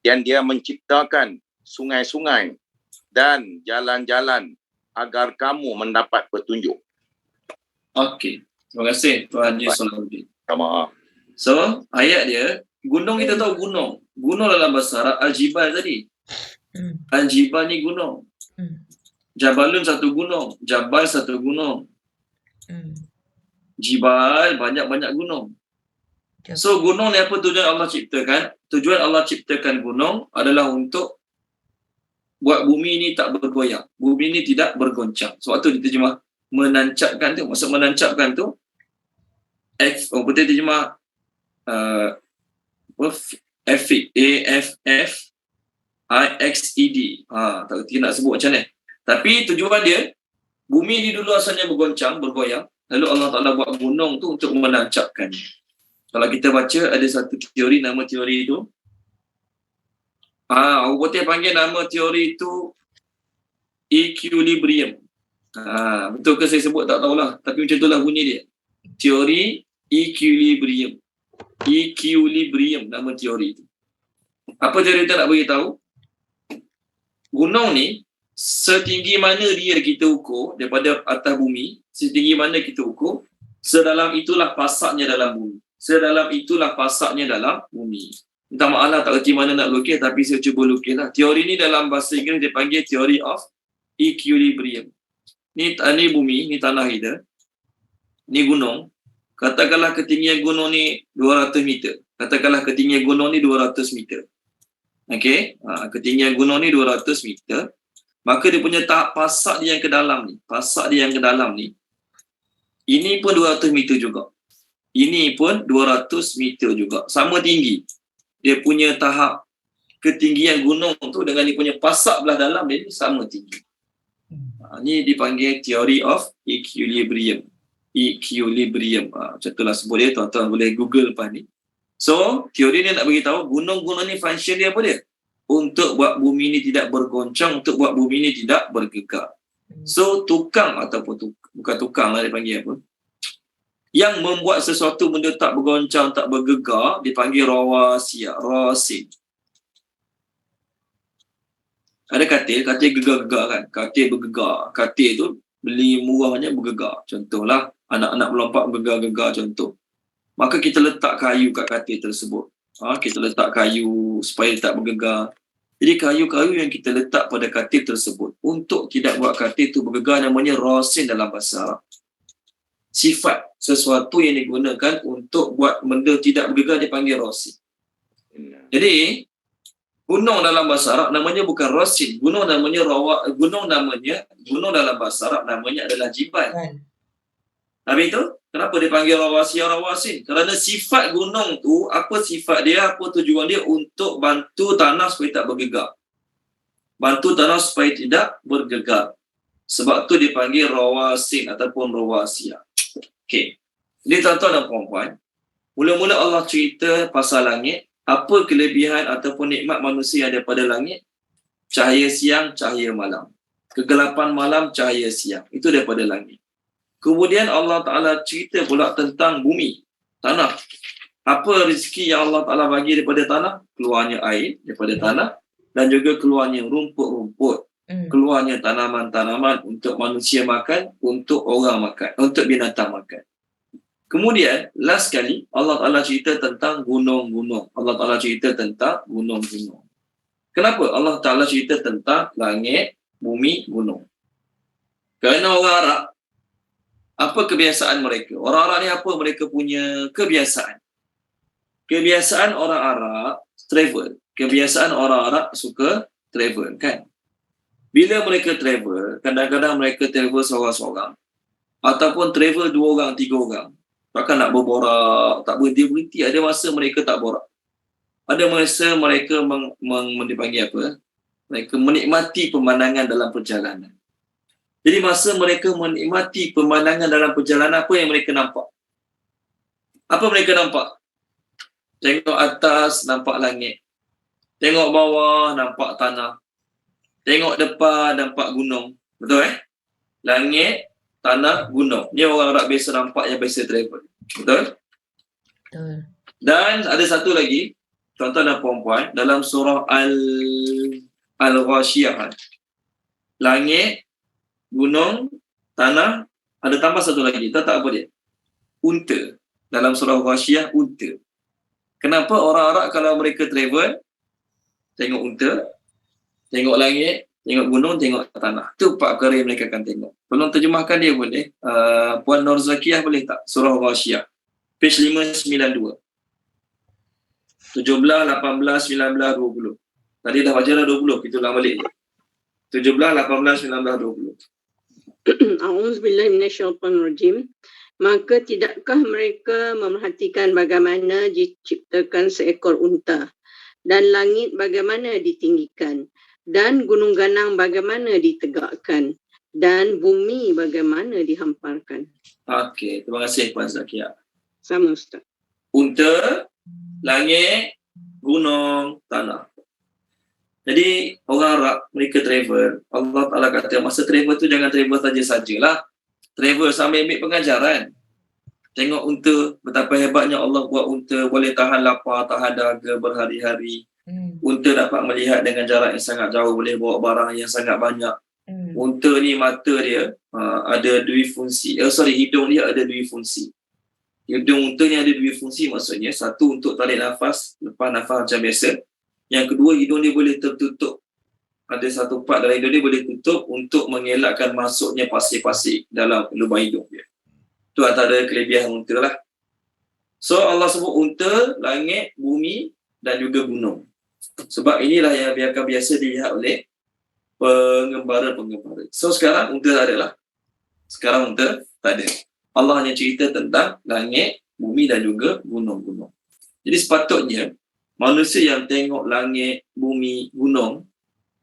Dan dia menciptakan sungai-sungai dan jalan-jalan agar kamu mendapat petunjuk. Okey. Terima kasih Tuan Haji Salahuddin. Sama. So, ayat dia, gunung kita tahu gunung. Gunung dalam bahasa Arab, Al-Jibal tadi. Al-Jibal ni gunung. Jabalun satu gunung. Jabal satu gunung. Jibal, banyak-banyak gunung. So, gunung ni apa tujuan Allah ciptakan? Tujuan Allah ciptakan gunung adalah untuk buat bumi ni tak bergoyang. Bumi ni tidak bergoncang. Sebab tu diterjemah menancapkan tu. Maksud menancapkan tu, betul terjemah AFFIXED. Tak kerti nak sebut macam ni. Tapi tujuan dia, bumi ni dulu asalnya bergoncang, bergoyang. Lalu Allah Ta'ala buat gunung tu untuk menancapkan. Kalau kita baca, ada satu teori, nama teori tu, orang putih panggil nama teori itu equilibrium. Betul ke saya sebut tak tahulah. Tapi macam itulah bunyi dia. Teori equilibrium. Equilibrium nama teori itu. Apa teori kita nak beritahu? Gunung ni setinggi mana dia kita ukur daripada atas bumi, setinggi mana kita ukur, sedalam itulah pasaknya dalam bumi. Sedalam itulah pasaknya dalam bumi. Minta maaf lah, tak kerti mana nak lukis, tapi saya cuba lukis lah. Teori ni dalam bahasa Inggeris dia panggil theory of equilibrium. Ni bumi, ni tanah kita. Ni gunung. Katakanlah ketinggian gunung ni 200 meter. Katakanlah ketinggian gunung ni 200 meter. Okey, ketinggian gunung ni 200 meter. Maka dia punya tahap pasak dia yang ke dalam ni. Pasak dia yang ke dalam ni. Ini pun 200 meter juga. Ini pun 200 meter juga. Sama tinggi. Dia punya tahap ketinggian gunung tu dengan dia punya pasak belah dalam dia ni sama tinggi. Ni dipanggil theory of equilibrium. Equilibrium. Macam itulah sebut dia. Tuan-tuan boleh Google lepas ni. So, teori ni nak beritahu gunung-gunung ni function dia apa dia? Untuk buat bumi ni tidak bergoncang, untuk buat bumi ni tidak bergegar. So, tukang ataupun bukan tukang lah dia panggil apa? Yang membuat sesuatu benda tak bergoncang, tak bergegar, dipanggil rawasiyah, rasin. Ada katil gegar-gegar kan? Katil bergegar. Katil tu beli murahnya bergegar. Contohlah, anak-anak melompat bergegar-gegar contoh. Maka kita letak kayu kat katil tersebut. Kita letak kayu supaya tak bergegar. Jadi kayu-kayu yang kita letak pada katil tersebut untuk tidak buat katil itu bergegar namanya rasin dalam bahasa Arab. Sifat sesuatu yang digunakan untuk buat benda tidak bergegar dipanggil rasin. Jadi gunung dalam bahasa Arab namanya bukan rasin. Gunung dalam bahasa Arab namanya adalah jibal. Habis itu, kenapa dipanggil rawasin? Kerana sifat gunung tu, apa sifat dia, apa tujuan dia untuk bantu tanah supaya tak bergegar. Bantu tanah supaya tidak bergegar. Sebab tu dipanggil rawasin ataupun rawasiyah. Okey. Jadi tuan-tuan dan puan-puan, mula-mula Allah cerita pasal langit, apa kelebihan ataupun nikmat manusia yang ada pada langit? Cahaya siang, cahaya malam. Kegelapan malam, cahaya siang. Itu daripada langit. Kemudian Allah Ta'ala cerita pula tentang bumi, tanah. Apa rezeki yang Allah Ta'ala bagi daripada tanah? Keluarnya air daripada tanah dan juga keluarnya rumput-rumput. Keluarnya tanaman-tanaman untuk manusia makan, untuk orang makan, untuk binatang makan. Kemudian, last sekali, Allah Ta'ala cerita tentang gunung-gunung. Allah Ta'ala cerita tentang gunung-gunung. Kenapa Allah Ta'ala cerita tentang langit, bumi, gunung? Kerana orang Arab, apa kebiasaan mereka? Orang Arab ni apa mereka punya kebiasaan? Kebiasaan orang Arab travel. Kebiasaan orang Arab suka travel kan? Bila mereka travel, kadang-kadang mereka travel seorang-seorang. Ataupun travel 2 orang, 3 orang. Takkan nak berborak, tak berhenti-berhenti. Ada masa mereka tak borak. Ada masa mereka dipanggil apa? Mereka menikmati pemandangan dalam perjalanan. Jadi masa mereka menikmati pemandangan dalam perjalanan, apa yang mereka nampak? Apa mereka nampak? Tengok atas, nampak langit. Tengok bawah, nampak tanah. Tengok depan, nampak gunung. Betul Langit, tanah, gunung. Ni orang Arab biasa nampak yang biasa travel. Betul? Betul. Dan ada satu lagi, tuan-tuan dan puan-puan, dalam surah Al-Ghashiyah. Langit, gunung, tanah, ada tambah satu lagi. Tahu tak apa dia? Unta. Dalam surah Ghashiyah, unta. Kenapa orang Arab kalau mereka travel, tengok unta, tengok langit, tengok gunung, tengok tanah. Itu 4 perkara yang mereka akan tengok. Tolong terjemahkan dia boleh. Puan Nur Zakiyah boleh tak? Surah Ghashiyah. Page 592. 17, 18, 19, 20. Tadi dah baca dah 20. Kita ulang balik je. 17, 18, 19, 20. A'udzubillahi minasyaitonirrajim. Maka tidakkah mereka memerhatikan bagaimana diciptakan seekor unta, dan langit bagaimana ditinggikan, dan gunung ganang bagaimana ditegakkan, dan bumi bagaimana dihamparkan. Okey, terima kasih Puan Zakia. Sama Ustaz. Unta, langit, gunung, tanah. Jadi orang Arab mereka travel. Allah Ta'ala kata masa travel tu jangan travel saja-sajalah. Travel sambil ambil pengajaran. Tengok unta, betapa hebatnya Allah buat unta boleh tahan lapar, tahan dahaga berhari-hari. Unta dapat melihat dengan jarak yang sangat jauh, boleh bawa barang yang sangat banyak. Unta ni mata dia ada dua fungsi. Hidung dia ada dua fungsi. Hidung unta ni ada dua fungsi, maksudnya satu untuk tarik nafas, lepas nafas macam biasa. Yang kedua, hidung dia boleh tertutup. Ada satu part dalam hidung dia boleh tutup untuk mengelakkan masuknya pasir-pasir dalam lubang hidung dia. Itu antara kelebihan unta lah. So Allah sebut unta, langit, bumi dan juga gunung. Sebab inilah yang biasa dilihat oleh pengembara-pengembara. So sekarang unta tak ada lah. Sekarang unta tak ada. Allah hanya cerita tentang langit, bumi dan juga gunung-gunung. Jadi sepatutnya manusia yang tengok langit, bumi, gunung,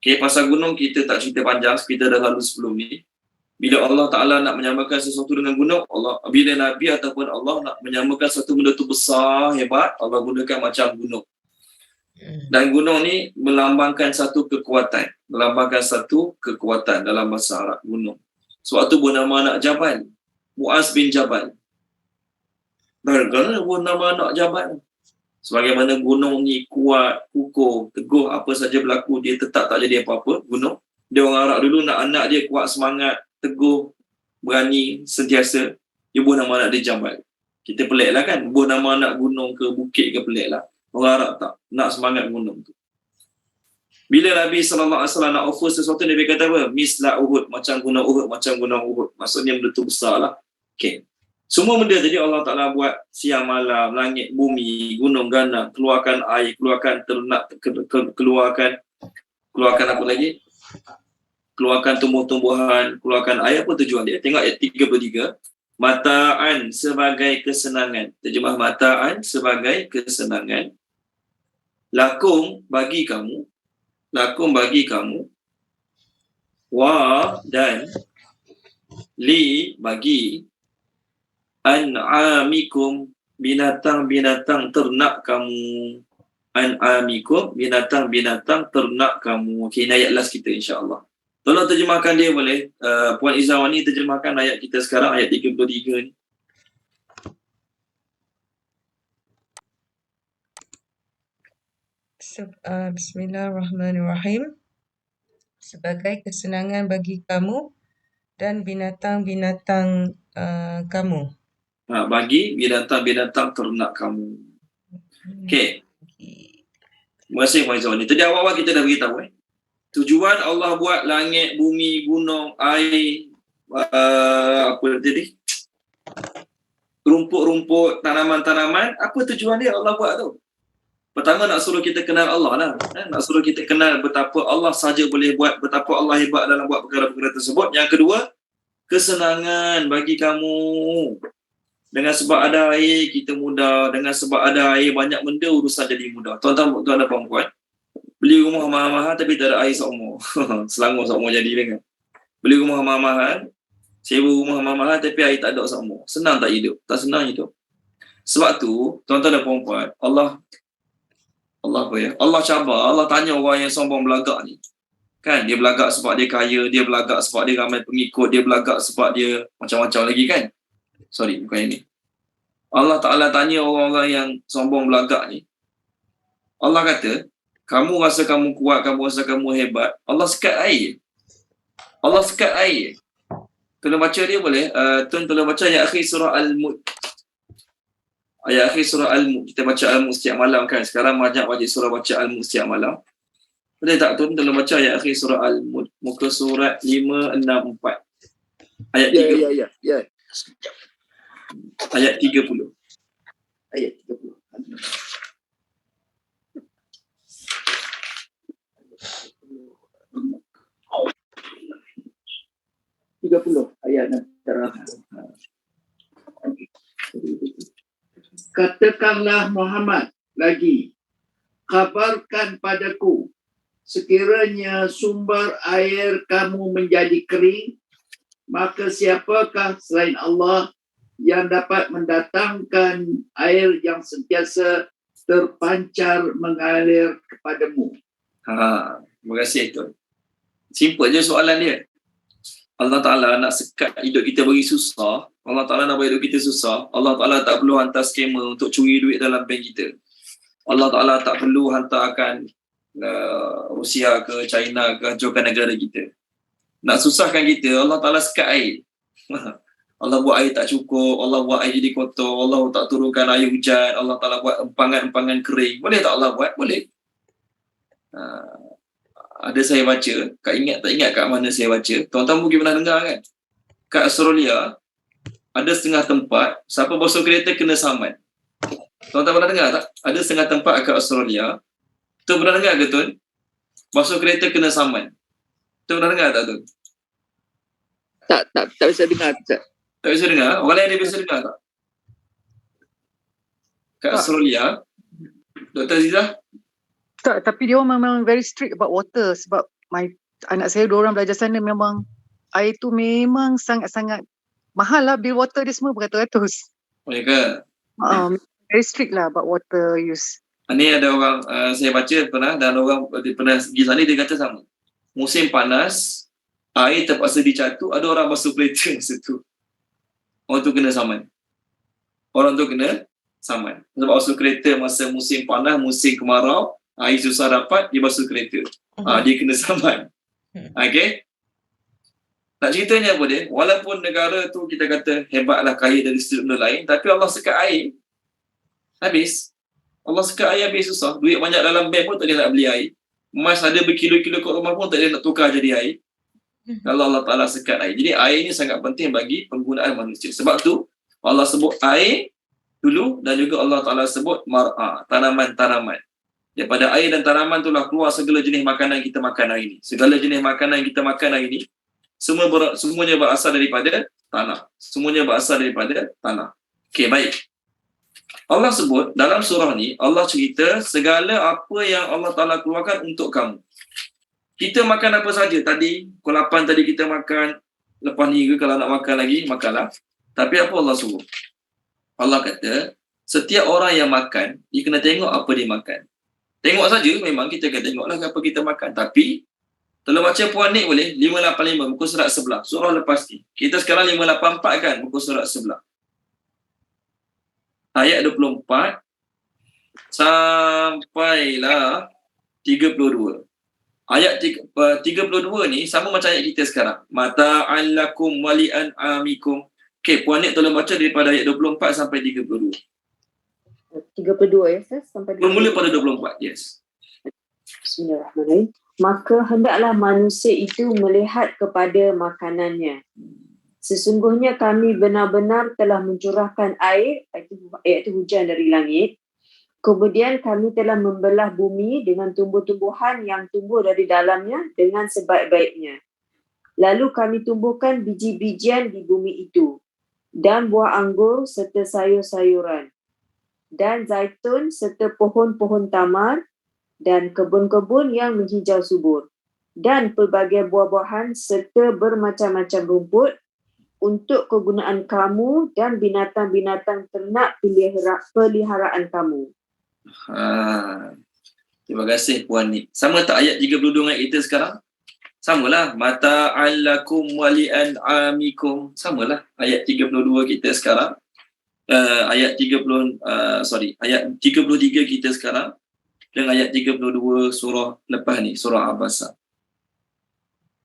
pasal gunung kita tak cerita panjang, kita dah lalu sebelum ni. Bila Allah Ta'ala nak menyamakan sesuatu dengan gunung, bila Nabi ataupun Allah nak menyamakan satu benda tu besar, hebat, Allah gunakan macam gunung. Dan gunung ni melambangkan satu kekuatan. Dalam bahasa Arab, gunung. Sebab tu bernama anak Jabal, Mu'az bin Jabal. Kenapa bernama anak Jabal? Sebagaimana gunung ni kuat, kukuh, teguh, apa saja berlaku, dia tetap tak jadi apa-apa, gunung. Dia orang Arab dulu nak anak dia kuat semangat, teguh, berani, sentiasa. Dia buat nama anak dia Jabal. Kita pelik lah kan, buat nama anak gunung ke bukit ke pelik lah. Orang Arab tak, nak semangat gunung tu. Bila Nabi SAW nak offer sesuatu, Nabi kata apa? Misla Uhud, macam gunung Uhud, Maksudnya benda tu besar lah. Okay. Semua benda tadi Allah Ta'ala buat siang malam, langit, bumi, gunung, ganang, keluarkan air, keluarkan ternak, keluarkan apa lagi? Keluarkan tumbuh-tumbuhan, keluarkan air. Apa tujuan dia? Tengok ayat 33. Mata'an sebagai kesenangan. Terjemah mata'an sebagai kesenangan. Lakum bagi kamu. Wa dan li bagi an'amikum binatang-binatang ternak kamu. An'amikum binatang-binatang ternak kamu. Okay, ini ayat last kita insya-Allah. Tolong terjemahkan dia boleh. Puan Izawani terjemahkan ayat kita sekarang, ayat 33 ni. Bismillahirrahmanirrahim. Sebagai kesenangan bagi kamu dan binatang-binatang kamu. Bagi binatang-binatang ternak kamu. Okey. Terima kasih Puan Izawani. Tadi awal-awal kita dah beritahu tujuan Allah buat langit, bumi, gunung, air, apa tadi? Rumput-rumput, tanaman-tanaman. Apa tujuan dia Allah buat tu? Pertama nak suruh kita kenal Allah lah. Nak suruh kita kenal betapa Allah saja boleh buat, betapa Allah hebat dalam buat perkara-perkara tersebut. Yang kedua, kesenangan bagi kamu. Dengan sebab ada air, kita mudah. Dengan sebab ada air, banyak benda urusan jadi mudah. Tuan-tuan dan puan-puan, beli rumah mahal-mahal tapi tak ada air seumur. Selangor seumur jadi dengan. Beli rumah mahal-mahal, sewa rumah mahal-mahal tapi air tak ada seumur. Senang tak hidup? Tak senang hidup. Sebab tu, tuan-tuan dan puan-puan, Allah cabar, Allah tanya orang yang sombong belagak ni. Kan, dia belagak sebab dia kaya, dia belagak sebab dia ramai pengikut, dia belagak sebab dia macam-macam lagi kan. Sorry, bukan ini. Allah Ta'ala tanya orang-orang yang sombong belagak ni. Allah kata, kamu rasa kamu kuat, kamu rasa kamu hebat. Allah sekat air. Tolong baca dia boleh? Tolong baca ayat akhir surah Al-Mulk. Ayat akhir surah Al-Mulk. Kita baca Al-Mulk setiap malam kan. Sekarang banyak wajib surah baca Al-Mulk setiap malam. Boleh tak tuan? Tolong baca ayat akhir surah Al-Mulk. Muka surat 564. Ayat 30. Ya. Ayat 30. Ayat 30. 30 ayat terakhir. Katakanlah Muhammad lagi, kabarkan padaku sekiranya sumber air kamu menjadi kering, maka siapakah selain Allah yang dapat mendatangkan air yang sentiasa terpancar mengalir kepadamu? Terima kasih Tuan. Simple je soalan dia. Allah Ta'ala nak sekat hidup kita bagi susah. Allah Ta'ala nak bagi hidup kita susah. Allah Ta'ala tak perlu hantar skamer untuk curi duit dalam bank kita. Allah Ta'ala tak perlu hantarkan Rusia ke China ke hancurkan negara kita. Nak susahkan kita, Allah Ta'ala sekat air. Allah buat air tak cukup, Allah buat air jadi kotor, Allah tak turunkan air hujan, Allah Ta'ala buat empangan-empangan kering. Boleh tak Allah buat? Boleh. Ada saya baca, tak ingat kat mana saya baca. Tuan-tuan mungkin pernah dengar kan? Kat Australia, ada setengah tempat, siapa basuh kereta kena saman. Tuan-tuan pernah dengar tak? Ada setengah tempat kat Australia. Tu pernah dengar ke Tun? Basuh kereta kena saman. Tu pernah dengar tak Tun? Tak bisa dengar. Tak bisa dengar? Orang lain dia bisa dengar tak? Kat Australia. Dr. Azizah? Tak, tapi dia orang memang very strict about water sebab anak saya 2 orang belajar sana memang air tu memang sangat-sangat mahal lah, bil water dia semua beratus-ratus. Boleh ke? Very strict lah about water use. Ni ada orang, saya baca pernah, dan orang pernah pergi sana, dia kata sama. Musim panas, air terpaksa dicatu, ada orang basuh kereta masa tu. Orang tu kena saman. Sebab basuh kereta masa musim panas, musim kemarau, air susah dapat, dia basuh kereta. Dia kena saman. Okay? Nak ceritanya apa dia? Walaupun negara tu kita kata hebatlah, kaya dari segi benda lain, tapi Allah sekat air, habis. Allah sekat air habis susah. Duit banyak dalam bank pun tak ada nak beli air. Emas ada berkilo-kilo kat rumah pun tak ada nak tukar jadi air. Kalau Allah Ta'ala sekat air. Jadi air ni sangat penting bagi penggunaan manusia. Sebab tu Allah sebut air dulu, dan juga Allah Ta'ala sebut mar'a, tanaman-tanaman. Daripada air dan tanaman itulah keluar segala jenis makanan kita makan hari ini. Segala jenis makanan yang kita makan hari ini, semuanya berasal daripada tanah. Okey, baik. Allah sebut dalam surah ni, Allah cerita segala apa yang Allah Ta'ala keluarkan untuk kamu. Kita makan apa saja tadi, pukul 8 tadi kita makan, lepas ni ke kalau nak makan lagi, makanlah. Tapi apa Allah suruh? Allah kata, setiap orang yang makan, dia kena tengok apa dia makan. Tengok saja, memang kita akan tengoklah apa kita makan. Tapi, kalau macam Puan Nik boleh, 585, muka surat sebelah. Surah lepas ni. Kita sekarang 584 kan, muka surat sebelah. Ayat 24 sampailah 32. Ayat 32 ni sama macam ayat kita sekarang. Mata'allakum wali'an amikum. Okey, Puan Nik tolong baca daripada ayat 24 sampai 32. 32 ya, Ustaz? Sampai 32. Bermula pada 24, yes. Bismillahirrahmanirrahim. Maka hendaklah manusia itu melihat kepada makanannya. Sesungguhnya kami benar-benar telah mencurahkan air, iaitu hujan dari langit. Kemudian kami telah membelah bumi dengan tumbuh-tumbuhan yang tumbuh dari dalamnya dengan sebaik-baiknya. Lalu kami tumbuhkan biji-bijian di bumi itu, dan buah anggur serta sayur-sayuran, dan zaitun serta pohon-pohon tamar, dan kebun-kebun yang menghijau subur, dan pelbagai buah-buahan serta bermacam-macam rumput, untuk kegunaan kamu dan binatang-binatang ternak peliharaan kamu. Terima kasih Puan Nik. Sama tak ayat 32 dengan kita sekarang? Samalah. Mata'allakum wali'an amikum. Samalah ayat 32 kita sekarang. Ayat 33 kita sekarang dengan ayat 32 surah lepas ni, surah Abasa.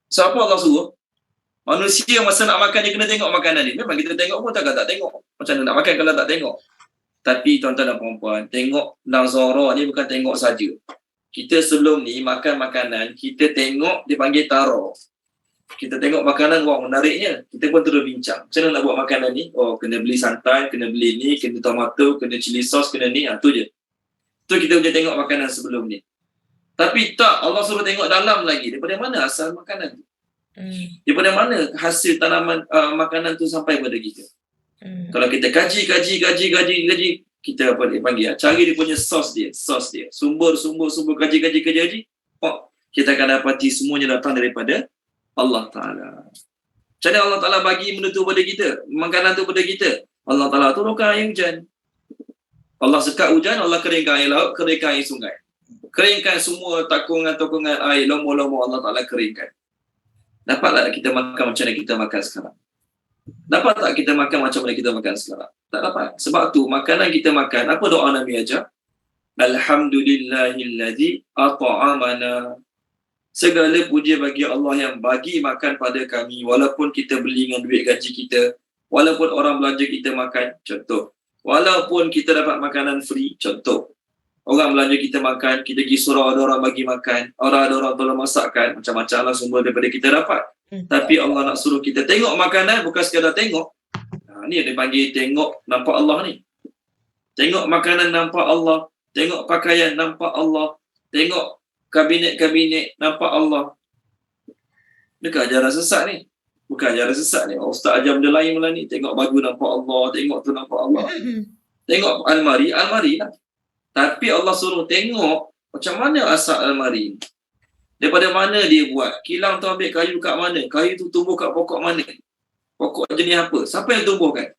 So apa Allah suruh? Manusia masa nak makan dia kena tengok makanan ni. Memang kita tengok pun tak tengok. Macam mana nak makan kalau tak tengok? Tapi tuan-tuan dan puan-puan, tengok nazara ni bukan tengok saja. Kita sebelum ni makan makanan, kita tengok dia panggil taro. Kita tengok makanan, wah menariknya. Kita pun terus bincang. Macam mana nak buat makanan ni? Oh, kena beli santan, kena beli ni, kena tomato, kena chili sauce, kena ni. Tu je. Tu kita boleh tengok makanan sebelum ni. Tapi tak, Allah suruh tengok dalam lagi. Daripada mana asal makanan tu? Daripada mana hasil tanaman makanan tu sampai pada kita? Kalau kita kaji, kita apa dia panggil, cari dia punya sos dia, sumber kaji, kita akan dapati semuanya datang daripada Allah Ta'ala. Macam mana Allah Ta'ala bagi benda tu pada kita, makanan tu pada kita? Allah Ta'ala turunkan air hujan. Allah sekat hujan, Allah keringkan air laut, keringkan air sungai. Keringkan semua takungan-takungan air, lombor-lombor Allah Ta'ala keringkan. Dapat tak kita makan macam mana kita makan sekarang? Dapat tak kita makan macam mana kita makan sekarang? Tak dapat. Sebab tu makanan kita makan, apa doa Nabi ajar? Alhamdulillahilladzi at'amana. Segala puja bagi Allah yang bagi makan pada kami walaupun kita beli dengan duit gaji kita, walaupun orang belanja kita makan, contoh. Walaupun kita dapat makanan free, contoh. Orang belanja kita makan, kita pergi surau ada orang bagi makan, ada orang tolong masakkan, macam-macam lah sumber daripada kita dapat. Tapi Allah nak suruh kita tengok makanan, bukan sekadar tengok. Ni dia panggil tengok nampak Allah ni. Tengok makanan nampak Allah, tengok pakaian nampak Allah, tengok kabinet-kabinet nampak Allah. Dekat ajaran sesat ni. Bukan ajaran sesat ni. Ustaz ajar benda lain malah ni. Tengok baju nampak Allah, tengok tu nampak Allah. Tengok almari lah. Tapi Allah suruh tengok macam mana asal almari ni. Daripada mana dia buat. Kilang tu ambil kayu kat mana. Kayu tu tumbuh kat pokok mana. Pokok jenis apa. Siapa yang tumbuhkan?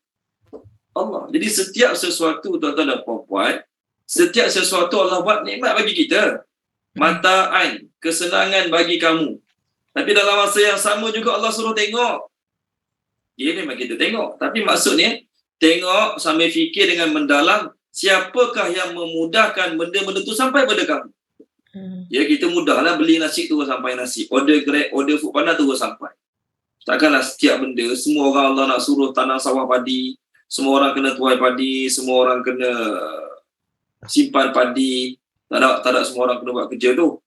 Allah. Jadi setiap sesuatu tuan-tuan dan puan-puan, setiap sesuatu Allah buat nikmat bagi kita. Mataan, kesenangan bagi kamu. Tapi dalam masa yang sama juga Allah suruh tengok. Dia memang kita tengok. Tapi maksudnya, tengok sambil fikir dengan mendalam, siapakah yang memudahkan benda-benda tu sampai pada kamu. Ya, kita mudahlah beli nasi terus sampai nasi. Order Grab, order Foodpanda terus sampai. Takkanlah setiap benda, semua orang Allah nak suruh tanam sawah padi, semua orang kena tuai padi, semua orang kena simpan padi. Tak ada semua orang kena buat kerja tu.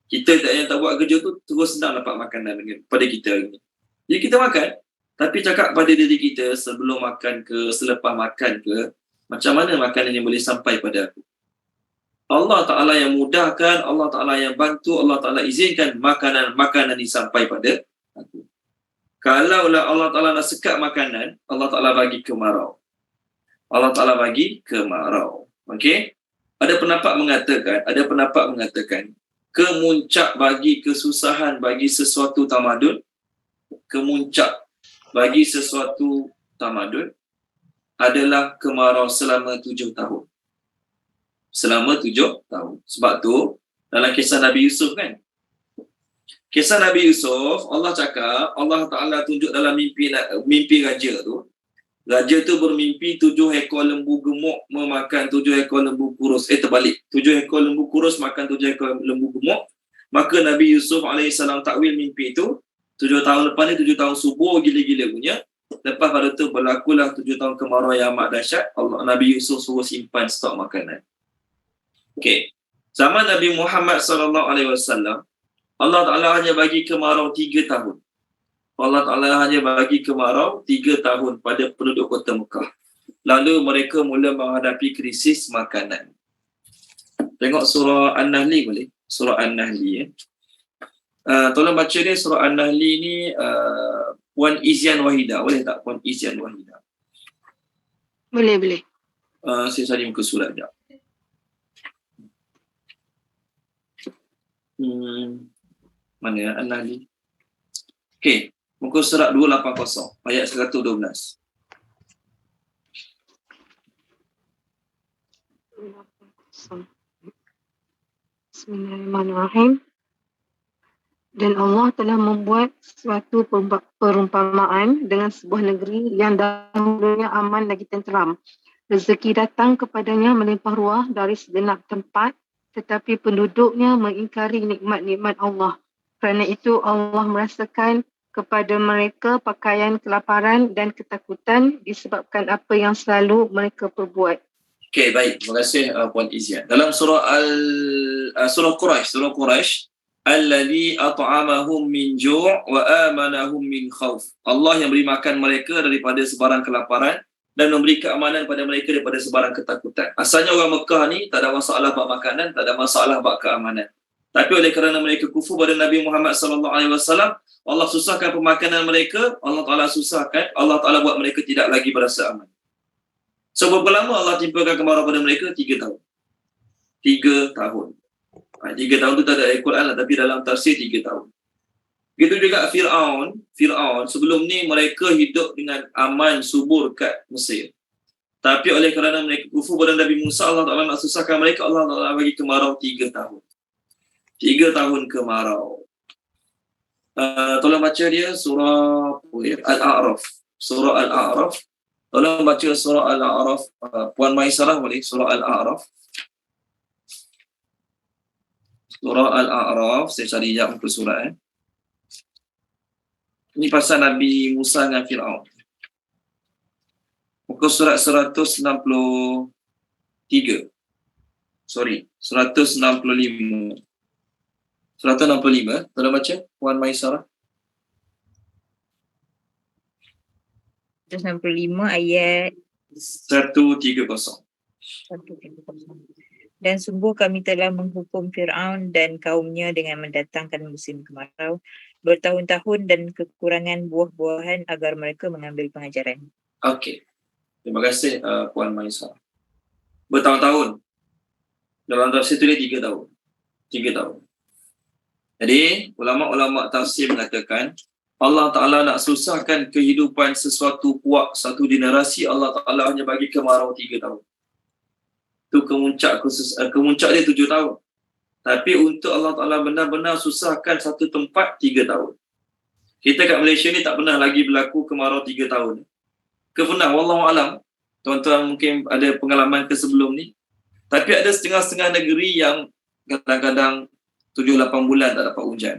Kita yang tak buat kerja tu terus senang dapat makanan pada kita hari ni. Jadi kita makan, tapi cakap pada diri kita sebelum makan ke, selepas makan ke, macam mana makanan yang boleh sampai pada aku. Allah Ta'ala yang mudahkan, Allah Ta'ala yang bantu, Allah Ta'ala izinkan makanan ini sampai pada aku. Kalaulah Allah Ta'ala nak sekat makanan, Allah Ta'ala bagi kemarau. Allah Ta'ala bagi kemarau. Okey? Ada pendapat mengatakan kemuncak bagi kesusahan bagi sesuatu tamadun, kemuncak bagi sesuatu tamadun adalah kemarau selama 7 tahun. Selama 7 tahun. Sebab tu dalam kisah Nabi Yusuf kan, kisah Nabi Yusuf, Allah cakap, Allah Ta'ala tunjuk dalam mimpi raja tu. Raja tu bermimpi 7 ekor lembu gemuk memakan 7 ekor lembu kurus. Terbalik. 7 ekor lembu kurus makan 7 ekor lembu gemuk. Maka Nabi Yusuf AS takwil mimpi itu. 7 tahun lepas ni 7 tahun subur gila-gila punya. Lepas pada tu berlakulah 7 tahun kemarau yang amat dahsyat. Nabi Yusuf suruh simpan stok makanan. Okey. Zaman Nabi Muhammad SAW, Allah Ta'ala hanya bagi kemarau 3 tahun. Allah Ta'ala hanya bagi kemarau 3 tahun pada penduduk kota Mekah. Lalu mereka mula menghadapi krisis makanan. Tengok surah An-Nahli boleh? Surah An-Nahli. Tolong baca dia surah An-Nahli ni Puan Izian Wahida. Boleh tak Puan Izian Wahida? Boleh. Saya cari muka surat sekejap. Mana An-Nahli? Okey. Muka surat 280, ayat 112. Bismillahirrahmanirrahim. Dan Allah telah membuat suatu perumpamaan dengan sebuah negeri yang dahulunya aman lagi tenteram. Rezeki datang kepadanya melimpah ruah dari segenap tempat, tetapi penduduknya mengingkari nikmat-nikmat Allah. Kerana itu Allah merasakan kepada mereka pakaian kelaparan dan ketakutan disebabkan apa yang selalu mereka perbuat. Okey, baik. Terima kasih Puan Izian. Dalam surah Quraisy, alladhi at'amahum min ju' wa amanahum min khauf. Allah yang beri makan mereka daripada sebarang kelaparan dan memberi keamanan pada mereka daripada sebarang ketakutan. Asalnya orang Mekah ni tak ada masalah bab makanan, tak ada masalah bab keamanan. Tapi oleh kerana mereka kufur pada Nabi Muhammad SAW, Allah susahkan pemakanan mereka, Allah Ta'ala susahkan, Allah Ta'ala buat mereka tidak lagi berasa aman. So, berapa lama Allah timpakan kemarau pada mereka? 3 tahun. 3 tahun. 3 tahun tu tak ada ayat Quran lah, tapi dalam tafsir 3 tahun. Begitu juga Fir'aun, sebelum ni mereka hidup dengan aman, subur kat Mesir. Tapi oleh kerana mereka kufur pada Nabi Musa, Allah Ta'ala nak susahkan mereka, Allah Ta'ala bagi kemarau 3 tahun. 3 tahun kemarau. Tolong baca dia surah Al-A'raf. Surah Al-A'raf. Tolong baca surah Al-A'raf. Puan Maisarah boleh? Surah Al-A'raf. Surah Al-A'raf, saya cari sekejap muka surat. Ini pasal Nabi Musa dengan Fir'aun. Muka surat 163. Sorry, 165. 165, tolong baca, Puan Maisarah. 165 ayat 130. Dan sungguh kami telah menghukum Fir'aun dan kaumnya dengan mendatangkan musim kemarau bertahun-tahun dan kekurangan buah-buahan agar mereka mengambil pengajaran. Okey. Terima kasih Puan Maisarah. Bertahun-tahun. Dalam tafsir tulis 3 tahun. 3 tahun. Jadi, ulama-ulama tafsir mengatakan Allah Ta'ala nak susahkan kehidupan sesuatu puak, satu generasi, Allah Ta'ala hanya bagi kemarau 3 tahun. Itu kemuncak dia 7 tahun. Tapi untuk Allah Ta'ala benar-benar susahkan satu tempat 3 tahun. Kita kat Malaysia ni tak pernah lagi berlaku kemarau 3 tahun. Pernah, wallahualam. Tuan-tuan mungkin ada pengalaman ke sebelum ni. Tapi ada setengah-setengah negeri yang kadang-kadang 7-8 bulan tak dapat hujan.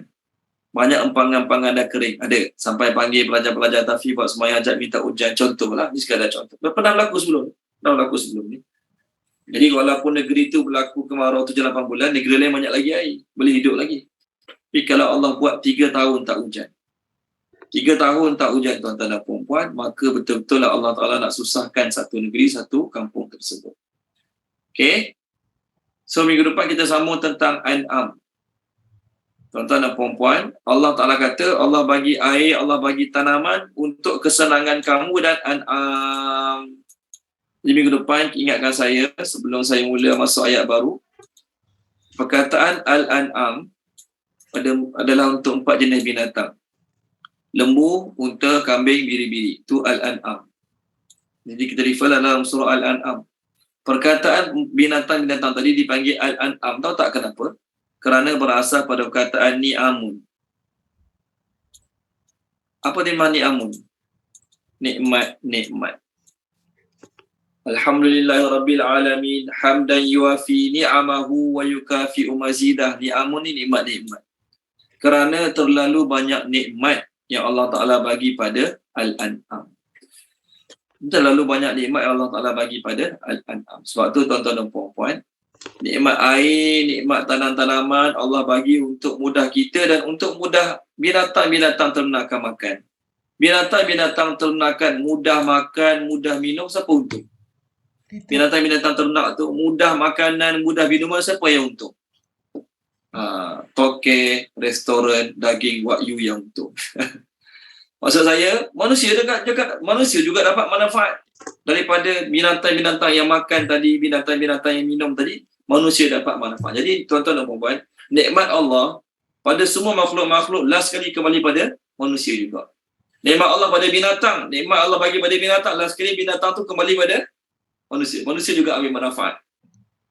Banyak empangan-empangan dah kering. Ada. Sampai panggil pelajar-pelajar tahfiz buat semayang ajak minta hujan. Contohlah. Ni sekadar contoh. Pernah berlaku sebelum ni. Jadi walaupun negeri tu berlaku kemarau 7-8 bulan, negeri lain banyak lagi air. Boleh hidup lagi. Tapi kalau Allah buat 3 tahun tak hujan. 3 tahun tak hujan tuan-tuan dan puan-puan, maka betul-betul lah Allah Ta'ala nak susahkan satu negeri, satu kampung tersebut. Okay. So minggu depan kita sambung tentang An'am. Tuan-tuan dan puan-puan, Allah Ta'ala kata Allah bagi air, Allah bagi tanaman untuk kesenangan kamu dan An'am. Di minggu depan ingatkan saya sebelum saya mula masuk ayat baru. Perkataan Al-An'am adalah untuk 4 jenis binatang. Lembu, unta, kambing, biri-biri. Itu Al-An'am. Jadi kita refer dalam surah Al-An'am. Perkataan binatang-binatang tadi dipanggil Al-An'am. Tahu tak kenapa? Kerana berasal pada perkataan ni'amun. Apa makna ni'amun? Nikmat. Alhamdulillahirabbil alamin hamdan yuafi ni'amahu wa yukafi'u mazidah. Ni'amun ni nikmat-nikmat. Kerana terlalu banyak nikmat yang Allah Ta'ala bagi pada Al-An'am. Terlalu banyak nikmat yang Allah Ta'ala bagi pada Al-An'am. Sebab tu tuan-tuan dan puan-puan, nikmat air, nikmat tanam-tanaman Allah bagi untuk mudah kita dan untuk mudah binatang-binatang ternakan makan. Binatang-binatang ternakan mudah makan, mudah minum, siapa untung? Binatang-binatang ternak tu mudah makanan, mudah minuman, siapa yang untung? Tokek, restoran, daging, wagyu yang untung. Maksud saya, manusia juga dapat manfaat daripada binatang-binatang yang makan tadi, binatang-binatang yang minum tadi, manusia dapat manfaat. Jadi tuan-tuan dan puan-puan, nikmat Allah pada semua makhluk-makhluk last sekali kembali pada manusia juga. Nikmat Allah pada binatang, nikmat Allah bagi pada binatang, last sekali binatang tu kembali pada manusia. Manusia juga ambil manfaat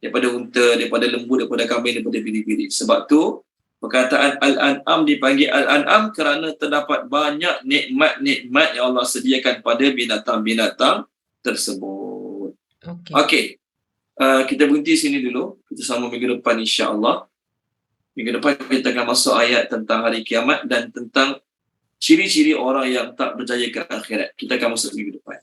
daripada unta, daripada lembu, daripada kambing, daripada biri-biri. Sebab tu perkataan Al-An'am dipanggil Al-An'am kerana terdapat banyak nikmat-nikmat yang Allah sediakan pada binatang-binatang tersebut. Okey. Kita berhenti sini dulu. Kita sambung minggu depan insya-Allah. Minggu depan kita akan masuk ayat tentang hari kiamat dan tentang ciri-ciri orang yang tak berjaya ke akhirat. Kita akan masuk minggu depan.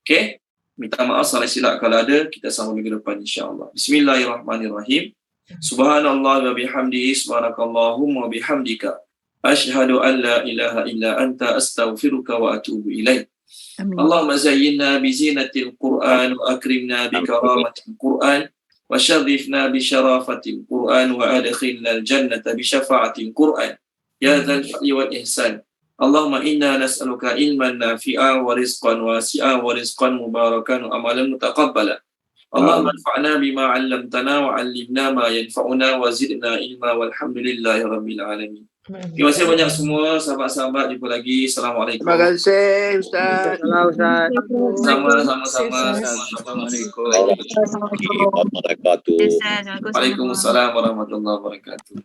Okey? Minta maaf salah silap kalau ada, kita sambung minggu depan insya-Allah. Bismillahirrahmanirrahim. Subhanallah wa bihamdihi, subhanakallahumma wa bihamdika, asyhadu an la ilaha illa anta, astaghfiruka wa atubu ilaik. Allahumma zayyinna bi zinatil Qur'an wa akrimna bi karamatil Qur'an wa syarrifna bi syarafatil Qur'an wa adkhilna al-jannata bi syafa'atil Qur'an ya dzal fadli wal ihsan. Allahumma inna nas'aluka ilman nafi'a wa rizqan wasi'a wa rizqan mubarakan wa amalan mutaqabbala. Allahumma anfa'na bima 'allamtana wa 'allimna ma yanfa'una wa zidna ilma walhamdulillahi rabbil alamin. Terima kasih banyak semua sahabat-sahabat, jumpa lagi. Assalamualaikum. Terima kasih Ustaz. Sama-sama. Assalamualaikum warahmatullahi wabarakatuh. Waalaikumsalam warahmatullahi wabarakatuh.